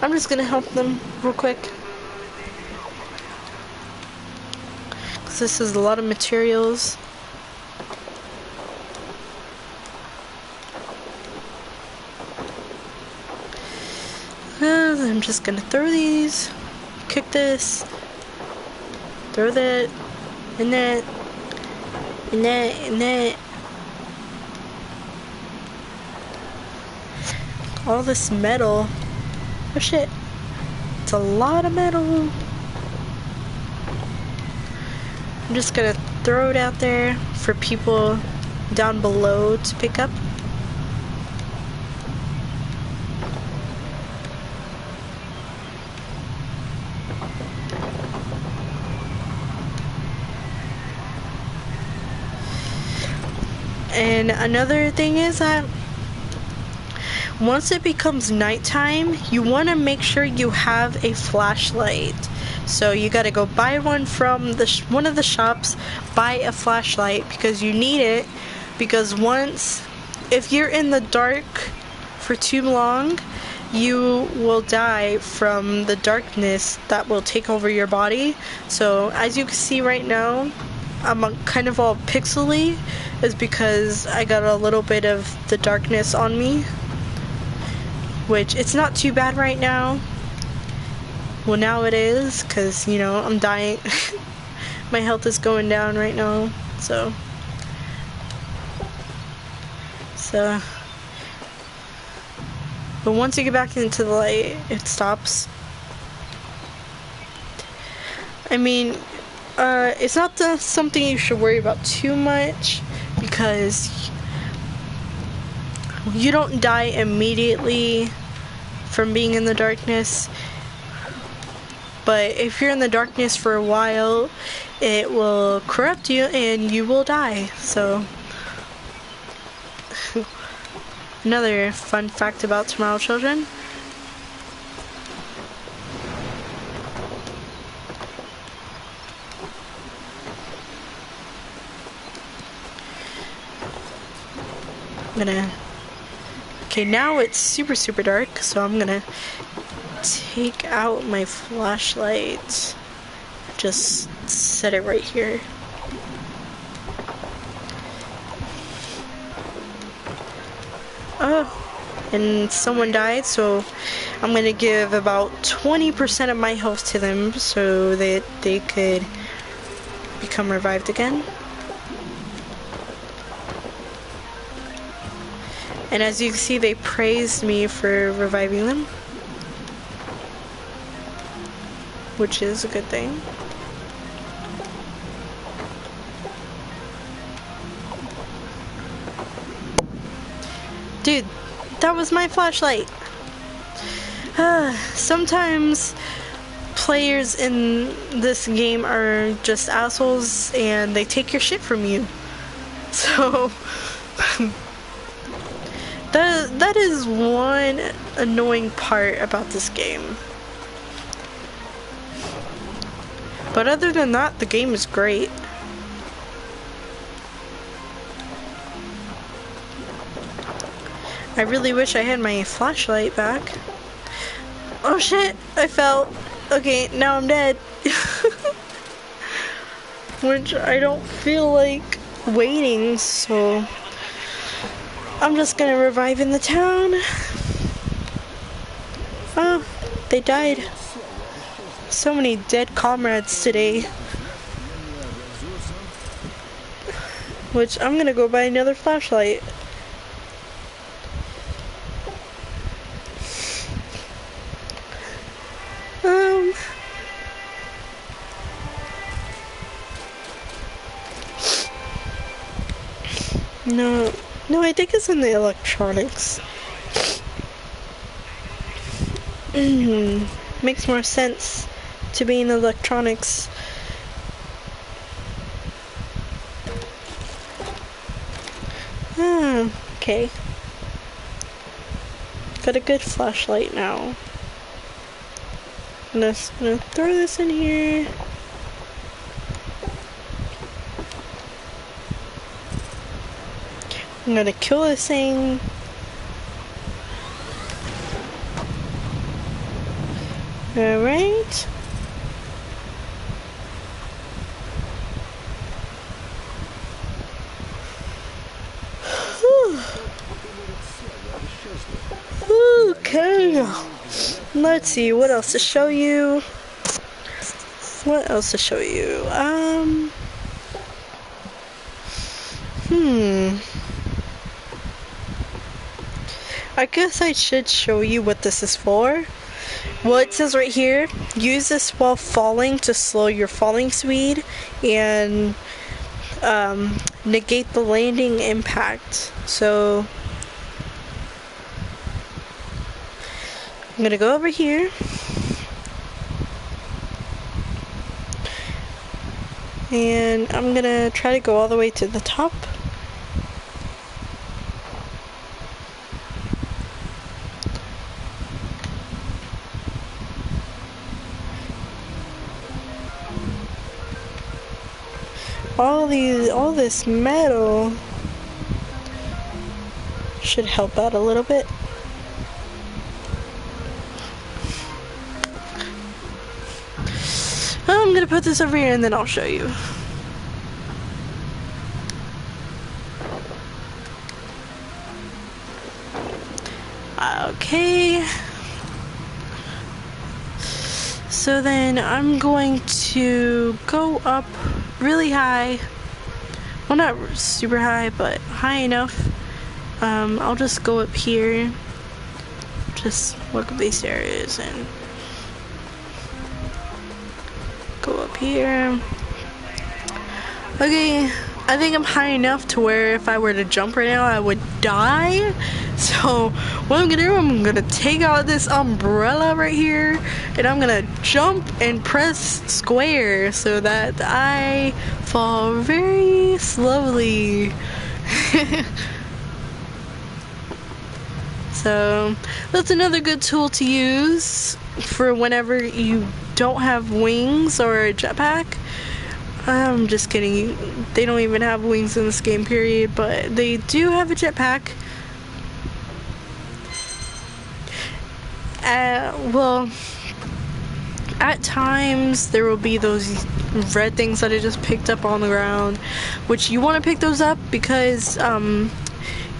I'm just gonna help them real quick. Because this is a lot of materials. I'm just gonna throw these, kick this, throw that, and that, and that, and that. All this metal. Oh shit. It's a lot of metal. I'm just gonna throw it out there for people down below to pick up. And another thing is that once it becomes nighttime, you want to make sure you have a flashlight. So you got to go buy one from one of the shops, buy a flashlight because you need it. Because if you're in the dark for too long, you will die from the darkness that will take over your body. So as you can see right now, I'm kind of all pixely, is because I got a little bit of the darkness on me. Which, it's not too bad right now. Well, now it is, because, you know, I'm dying. My health is going down right now, so. But once you get back into the light, it stops. I mean, it's not something you should worry about too much, because you don't die immediately from being in the darkness, but if you're in the darkness for a while, it will corrupt you and you will die. So another fun fact about Tomorrow Children. Okay, now it's super dark, so I'm gonna take out my flashlight. Just set it right here. Oh, and someone died, so I'm gonna give about 20% of my health to them so that they could become revived again. And as you can see, they praised me for reviving them, which is a good thing. Dude, that was my flashlight. Sometimes players in this game are just assholes and they take your shit from you. So that is one annoying part about this game. But other than that, the game is great. I really wish I had my flashlight back. Oh shit, I fell. Okay, now I'm dead. Which I don't feel like waiting, so I'm just gonna revive in the town. Oh, they died. So many dead comrades today. Which I'm gonna go buy another flashlight. No, I think it's in the electronics. Makes more sense to be in electronics. Okay. Got a good flashlight now. I'm just gonna throw this in here. I'm gonna kill this thing. Alright. Okay. Let's see what else to show you. What else to show you? I guess I should show you what this is for. Well, it says right here, use this while falling to slow your falling speed and negate the landing impact. So I'm gonna go over here and I'm gonna try to go all the way to the top. All this metal should help out a little bit. I'm gonna put this over here and then I'll show you. Okay. So then I'm going to go up really high. Well, not super high, but high enough. I'll just go up here. Just look up these areas and go up here. Okay, I think I'm high enough to where if I were to jump right now, I would die. So what I'm gonna do, I'm gonna take out this umbrella right here and I'm gonna jump and press square so that I fall very slowly. So that's another good tool to use for whenever you don't have wings or a jetpack. I'm just kidding, they don't even have wings in this game, period, but they do have a jetpack. Well, at times there will be those red things that I just picked up on the ground, which you want to pick those up because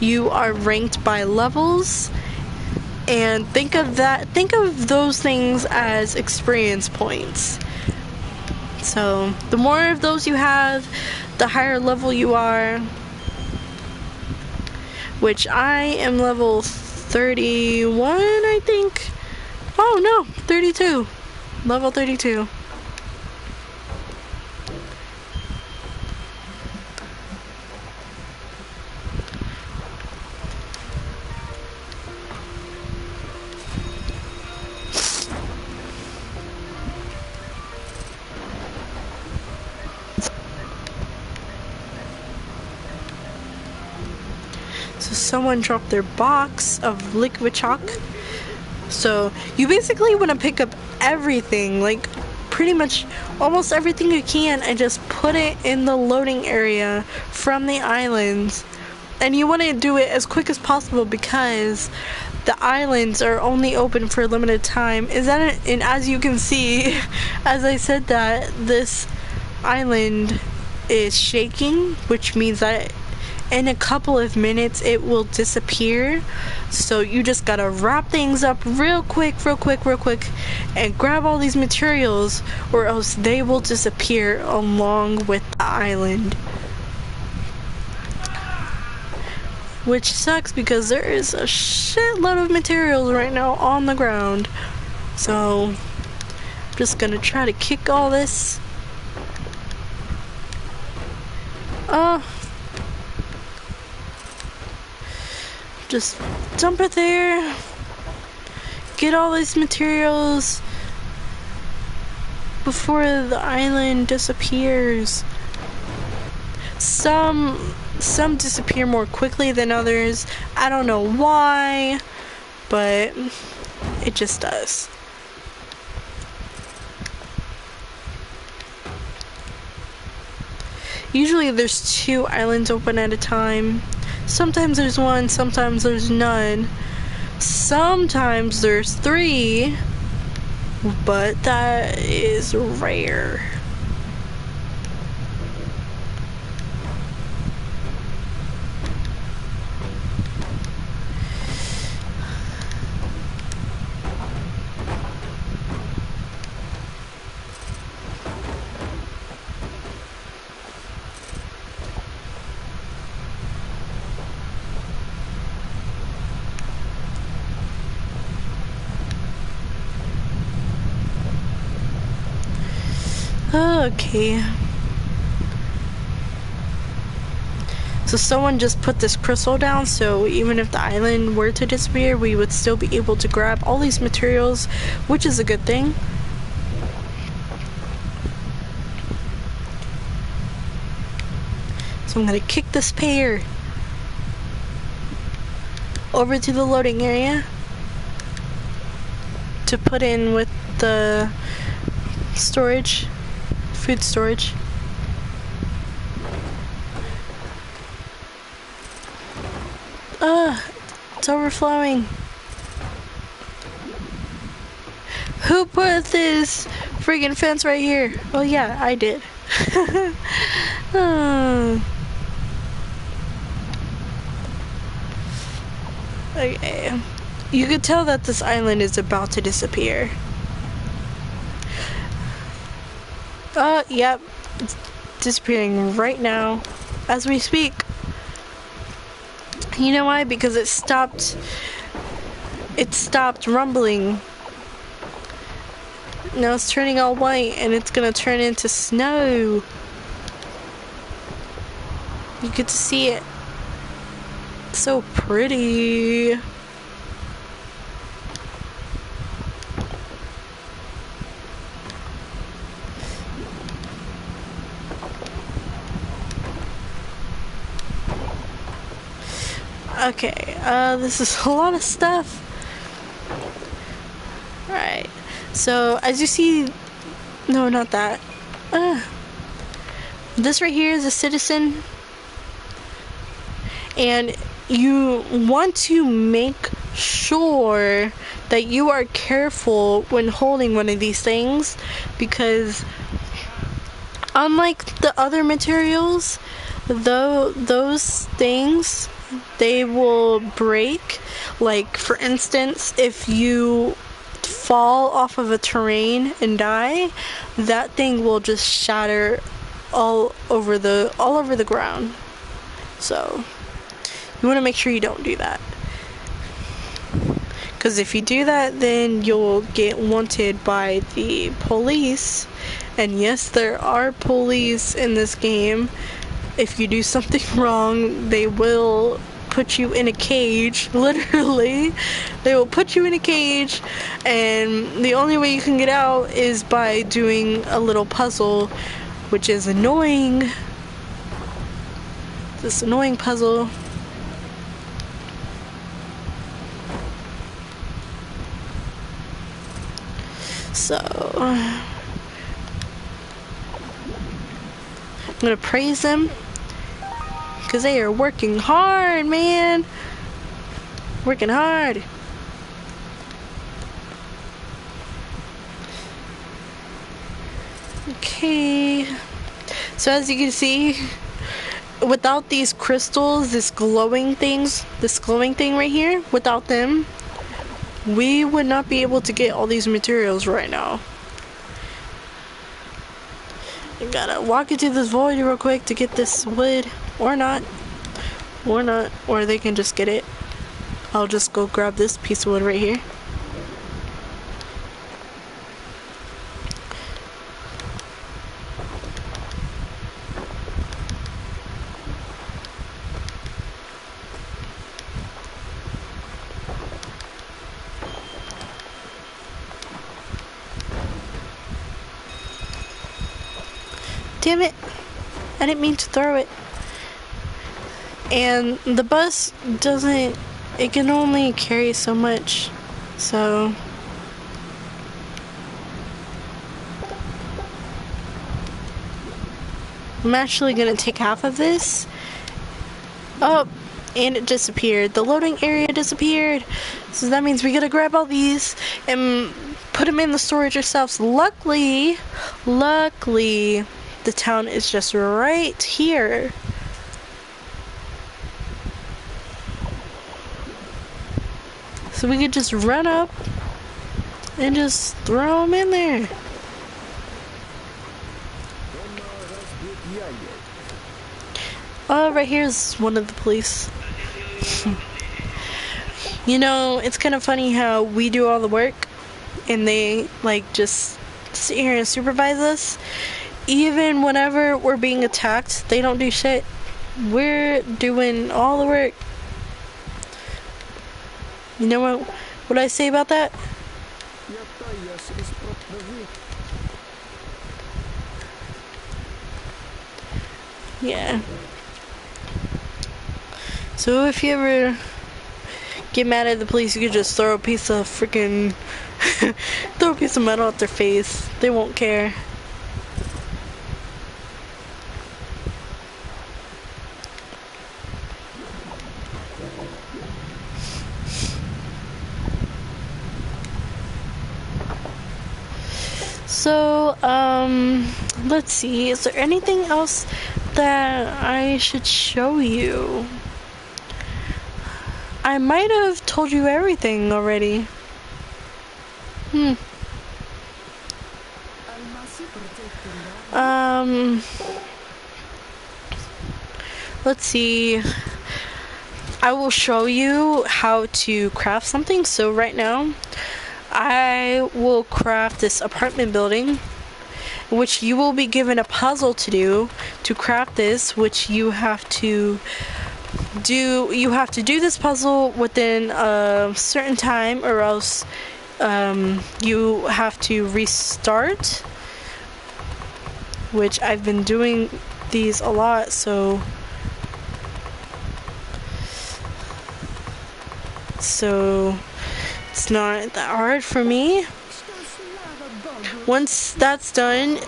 you are ranked by levels, and think of those things as experience points. So the more of those you have, the higher level you are, which I am level 31, I think. Oh no, 32. Level 32. So someone dropped their box of liquid chalk. So you basically want to pick up everything, like pretty much almost everything you can, and just put it in the loading area from the islands. And you want to do it as quick as possible because the islands are only open for a limited time. And as you can see, as I said that, this island is shaking, which means that in a couple of minutes it will disappear. So you just gotta wrap things up real quick, and grab all these materials, or else they will disappear along with the island. Which sucks because there is a shitload of materials right now on the ground. So I'm just gonna try to kick all this. Just dump it there. Get all these materials before the island disappears. Some disappear more quickly than others. I don't know why, but it just does. Usually there's 2 islands open at a time. Sometimes there's 1, sometimes there's none. Sometimes there's 3, but that is rare. Okay. So someone just put this crystal down, so even if the island were to disappear, we would still be able to grab all these materials, which is a good thing. So I'm gonna kick this pair over to the loading area to put in with the storage. Food storage. It's overflowing. Who put this friggin' fence right here? Oh yeah, I did. Okay. You could tell that this island is about to disappear. Yep. It's disappearing right now as we speak. You know why? Because it stopped rumbling. Now it's turning all white and it's gonna turn into snow. You get to see it. It's so pretty. Okay, this is a lot of stuff. Alright, so as you see, no, not that. This right here is a citizen. And you want to make sure that you are careful when holding one of these things, because unlike the other materials, those things, they will break. Like, for instance, if you fall off of a terrain and die, that thing will just shatter all over the ground. So you want to make sure you don't do that, because if you do that, then you'll get wanted by the police. And yes, there are police in this game. If you do something wrong, they will put you in a cage. Literally, they will put you in a cage, and the only way you can get out is by doing a little puzzle, which is annoying. This annoying puzzle. So I'm gonna praise them. Because they are working hard, man. Working hard. Okay. So as you can see, without these crystals, this glowing thing right here, without them, we would not be able to get all these materials right now. You gotta walk into this void real quick to get this wood, or not, or they can just get it. I'll just go grab this piece of wood right here. Damn it! I didn't mean to throw it. And the bus doesn't, it can only carry so much, so I'm actually gonna take half of this. Oh, and it disappeared. The loading area disappeared. So that means we gotta grab all these and put them in the storage ourselves. Luckily, the town is just right here. So we could just run up and just throw them in there. Oh, right here's one of the police. You know, it's kind of funny how we do all the work and they like just sit here and supervise us. Even whenever we're being attacked, they don't do shit. We're doing all the work. You know what I say about that? Yeah. So if you ever get mad at the police, you could just throw a piece of freaking throw a piece of metal at their face. They won't care. So, let's see, is there anything else that I should show you? I might have told you everything already. Let's see. I will show you how to craft something. So right now, I will craft this apartment building, which you will be given a puzzle to do to craft this, which you have to do. You have to do this puzzle within a certain time, or else you have to restart, which I've been doing these a lot, so it's not that hard for me. Once that's done,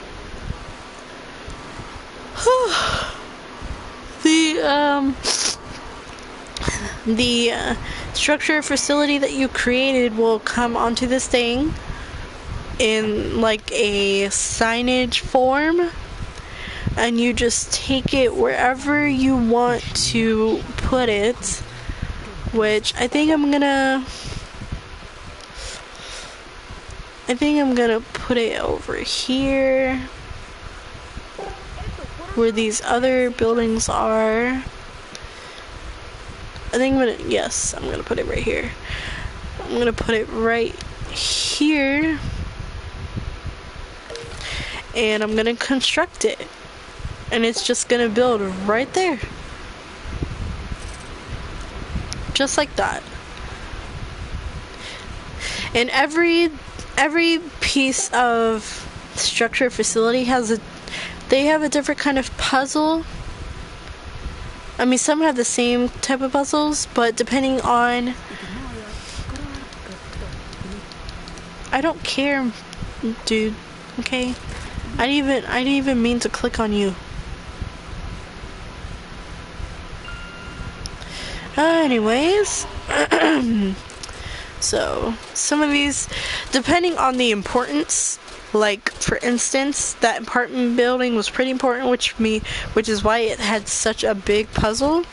the structure facility that you created will come onto this thing in like a signage form, and you just take it wherever you want to put it, which I think I'm gonna put it over here where these other buildings are. I'm gonna put it right here. I'm gonna put it right here, and I'm gonna construct it, and it's just gonna build right there, just like that. And every piece of structure facility have a different kind of puzzle. I mean, some have the same type of puzzles, but depending on, I don't care, dude. Okay, I didn't even mean to click on you. Anyways, so some of these, depending on the importance, like for instance, that apartment building was pretty important, which is why it had such a big puzzle.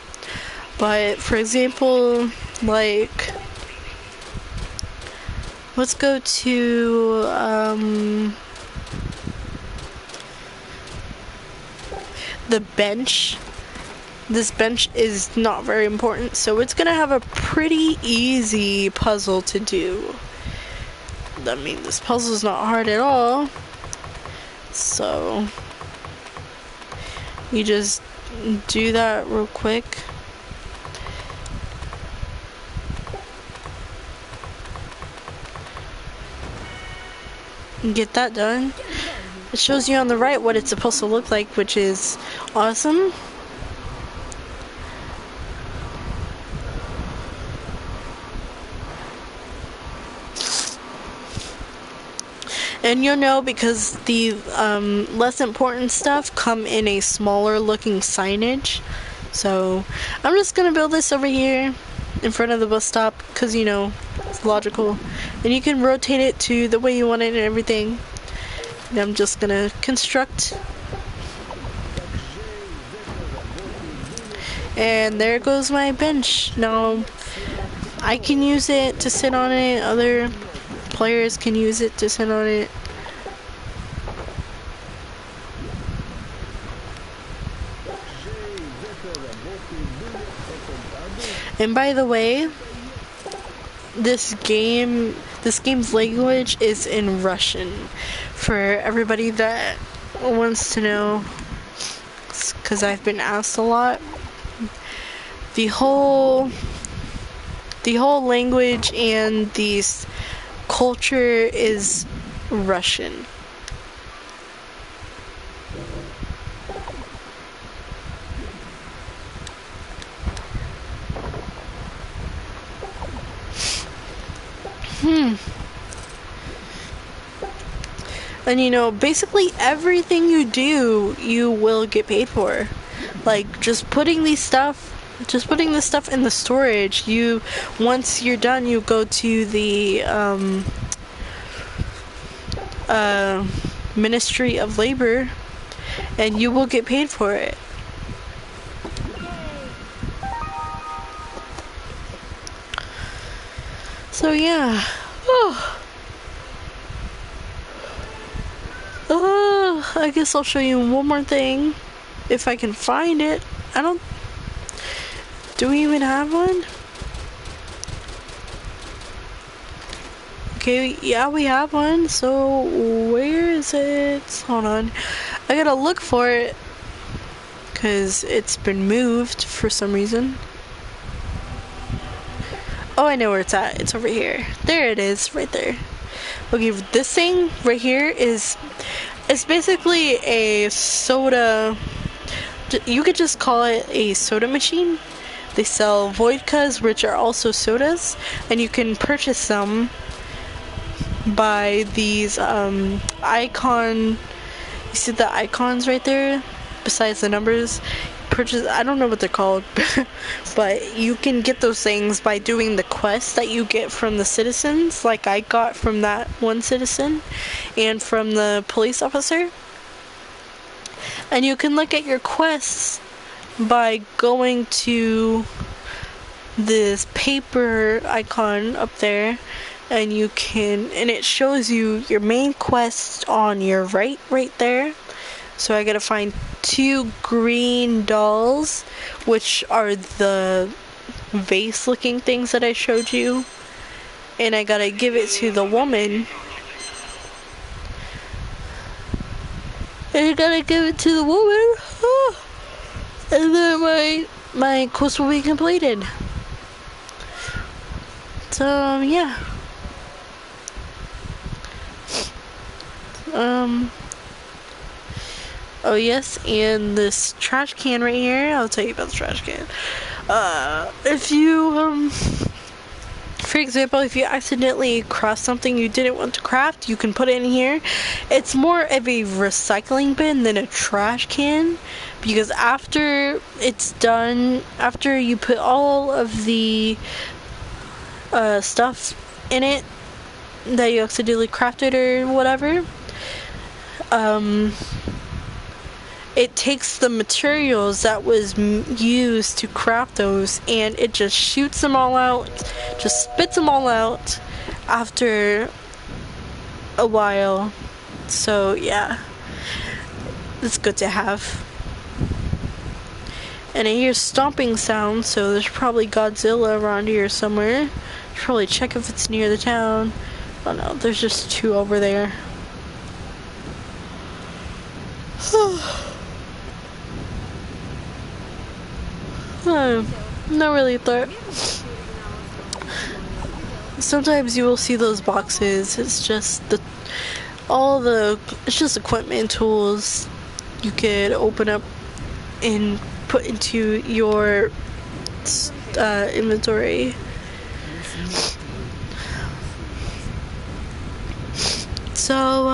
But for example, like, let's go to the bench. This bench is not very important, so it's gonna have a pretty easy puzzle to do. I mean, this puzzle is not hard at all. So you just do that real quick. And get that done. It shows you on the right what it's supposed to look like, which is awesome. And you'll know because the less important stuff come in a smaller looking signage. So I'm just gonna build this over here in front of the bus stop because, you know, it's logical. And you can rotate it to the way you want it and everything. And I'm just gonna construct. And there goes my bench. Now I can use it to sit on it, other players can use it to sit on it. And by the way, this game's language is in Russian. For everybody that wants to know, because I've been asked a lot, the whole language and the culture is Russian. And you know, basically everything you do, you will get paid for. Like just putting this stuff in the storage. Once you're done, you go to the Ministry of Labor, and you will get paid for it. So yeah. I guess I'll show you one more thing if I can find it. Do we even have one? Okay, yeah, we have one. So where is it? Hold on, I gotta look for it because it's been moved for some reason. Oh, I know where it's at. It's over here. There it is, right there. Okay, this thing right here it's basically a soda. You could just call it a soda machine. They sell vodkas, which are also sodas, and you can purchase them by these icon. You see the icons right there besides the numbers? I don't know what they're called, but you can get those things by doing the quests that you get from the citizens, like I got from that one citizen and from the police officer. And you can look at your quests by going to this paper icon up there, and it shows you your main quest on your right there. So I gotta find 2 green dolls, which are the vase looking things that I showed you, and I gotta give it to the woman. And then my quest will be completed. So yeah. Oh yes, and this trash can right here, I'll tell you about the trash can. If you For example, if you accidentally craft something you didn't want to craft, you can put it in here. It's more of a recycling bin than a trash can, because after it's done, after you put all of the stuff in it that you accidentally crafted or whatever, it takes the materials that was used to craft those, and it just shoots them all out, just spits them all out after a while. So yeah, it's good to have. And I hear stomping sounds, so there's probably Godzilla around here somewhere. Should probably check if it's near the town. Oh no, there's just two over there. Not really a threat. Sometimes you will see those boxes. It's just it's just equipment, tools you could open up and put into your inventory. So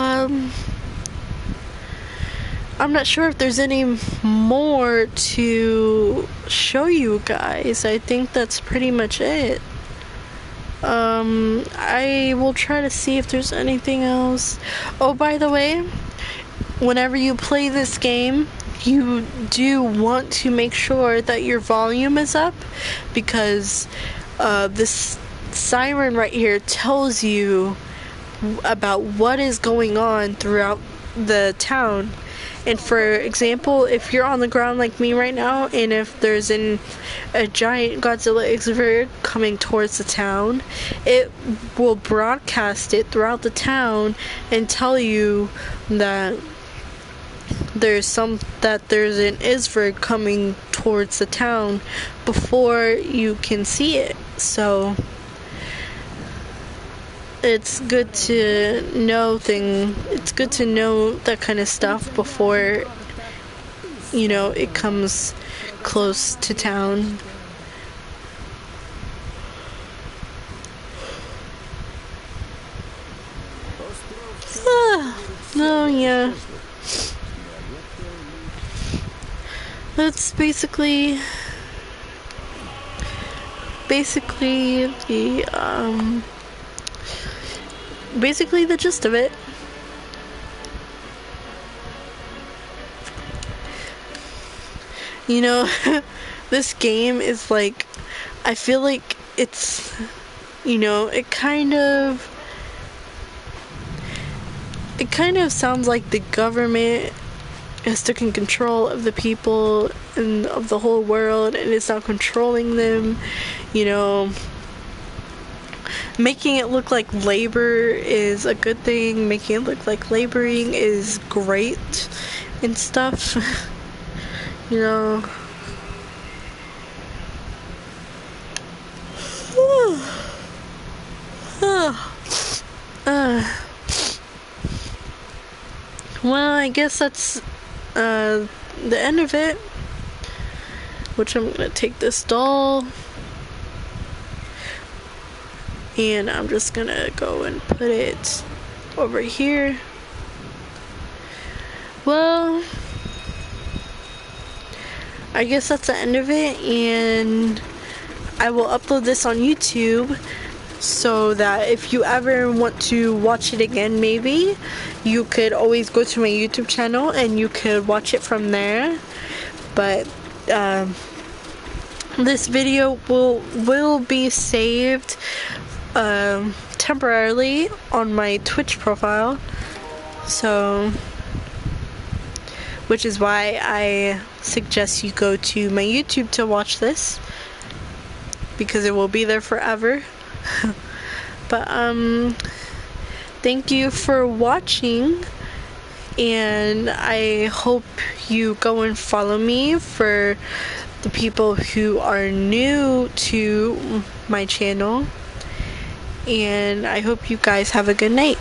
I'm not sure if there's any more to show you guys. I think that's pretty much it. I will try to see if there's anything else. Oh, by the way, whenever you play this game, you do want to make sure that your volume is up, because this siren right here tells you about what is going on throughout the town. And for example, if you're on the ground like me right now, and if there's a giant Godzilla exhibit coming towards the town, it will broadcast it throughout the town and tell you that there's an Isverd coming towards the town before you can see it. So it's good to know that kind of stuff before, you know, it comes close to town. No, yeah. That's basically the gist of it. You know, this game is like, I feel like it's, you know, it kind of sounds like the government is taking control of the people and of the whole world, and it's not controlling them, you know. Making it look like labor is a good thing, making it look like laboring is great and stuff. You know. Well, I guess that's the end of it. Which I'm gonna take this doll, and I'm just gonna go and put it over here. Well, I guess that's the end of it, and I will upload this on YouTube so that if you ever want to watch it again, maybe you could always go to my YouTube channel and you could watch it from there. But this video will be saved temporarily on my Twitch profile, so which is why I suggest you go to my YouTube to watch this, because it will be there forever. But thank you for watching, and I hope you go and follow me for the people who are new to my channel, and I hope you guys have a good night.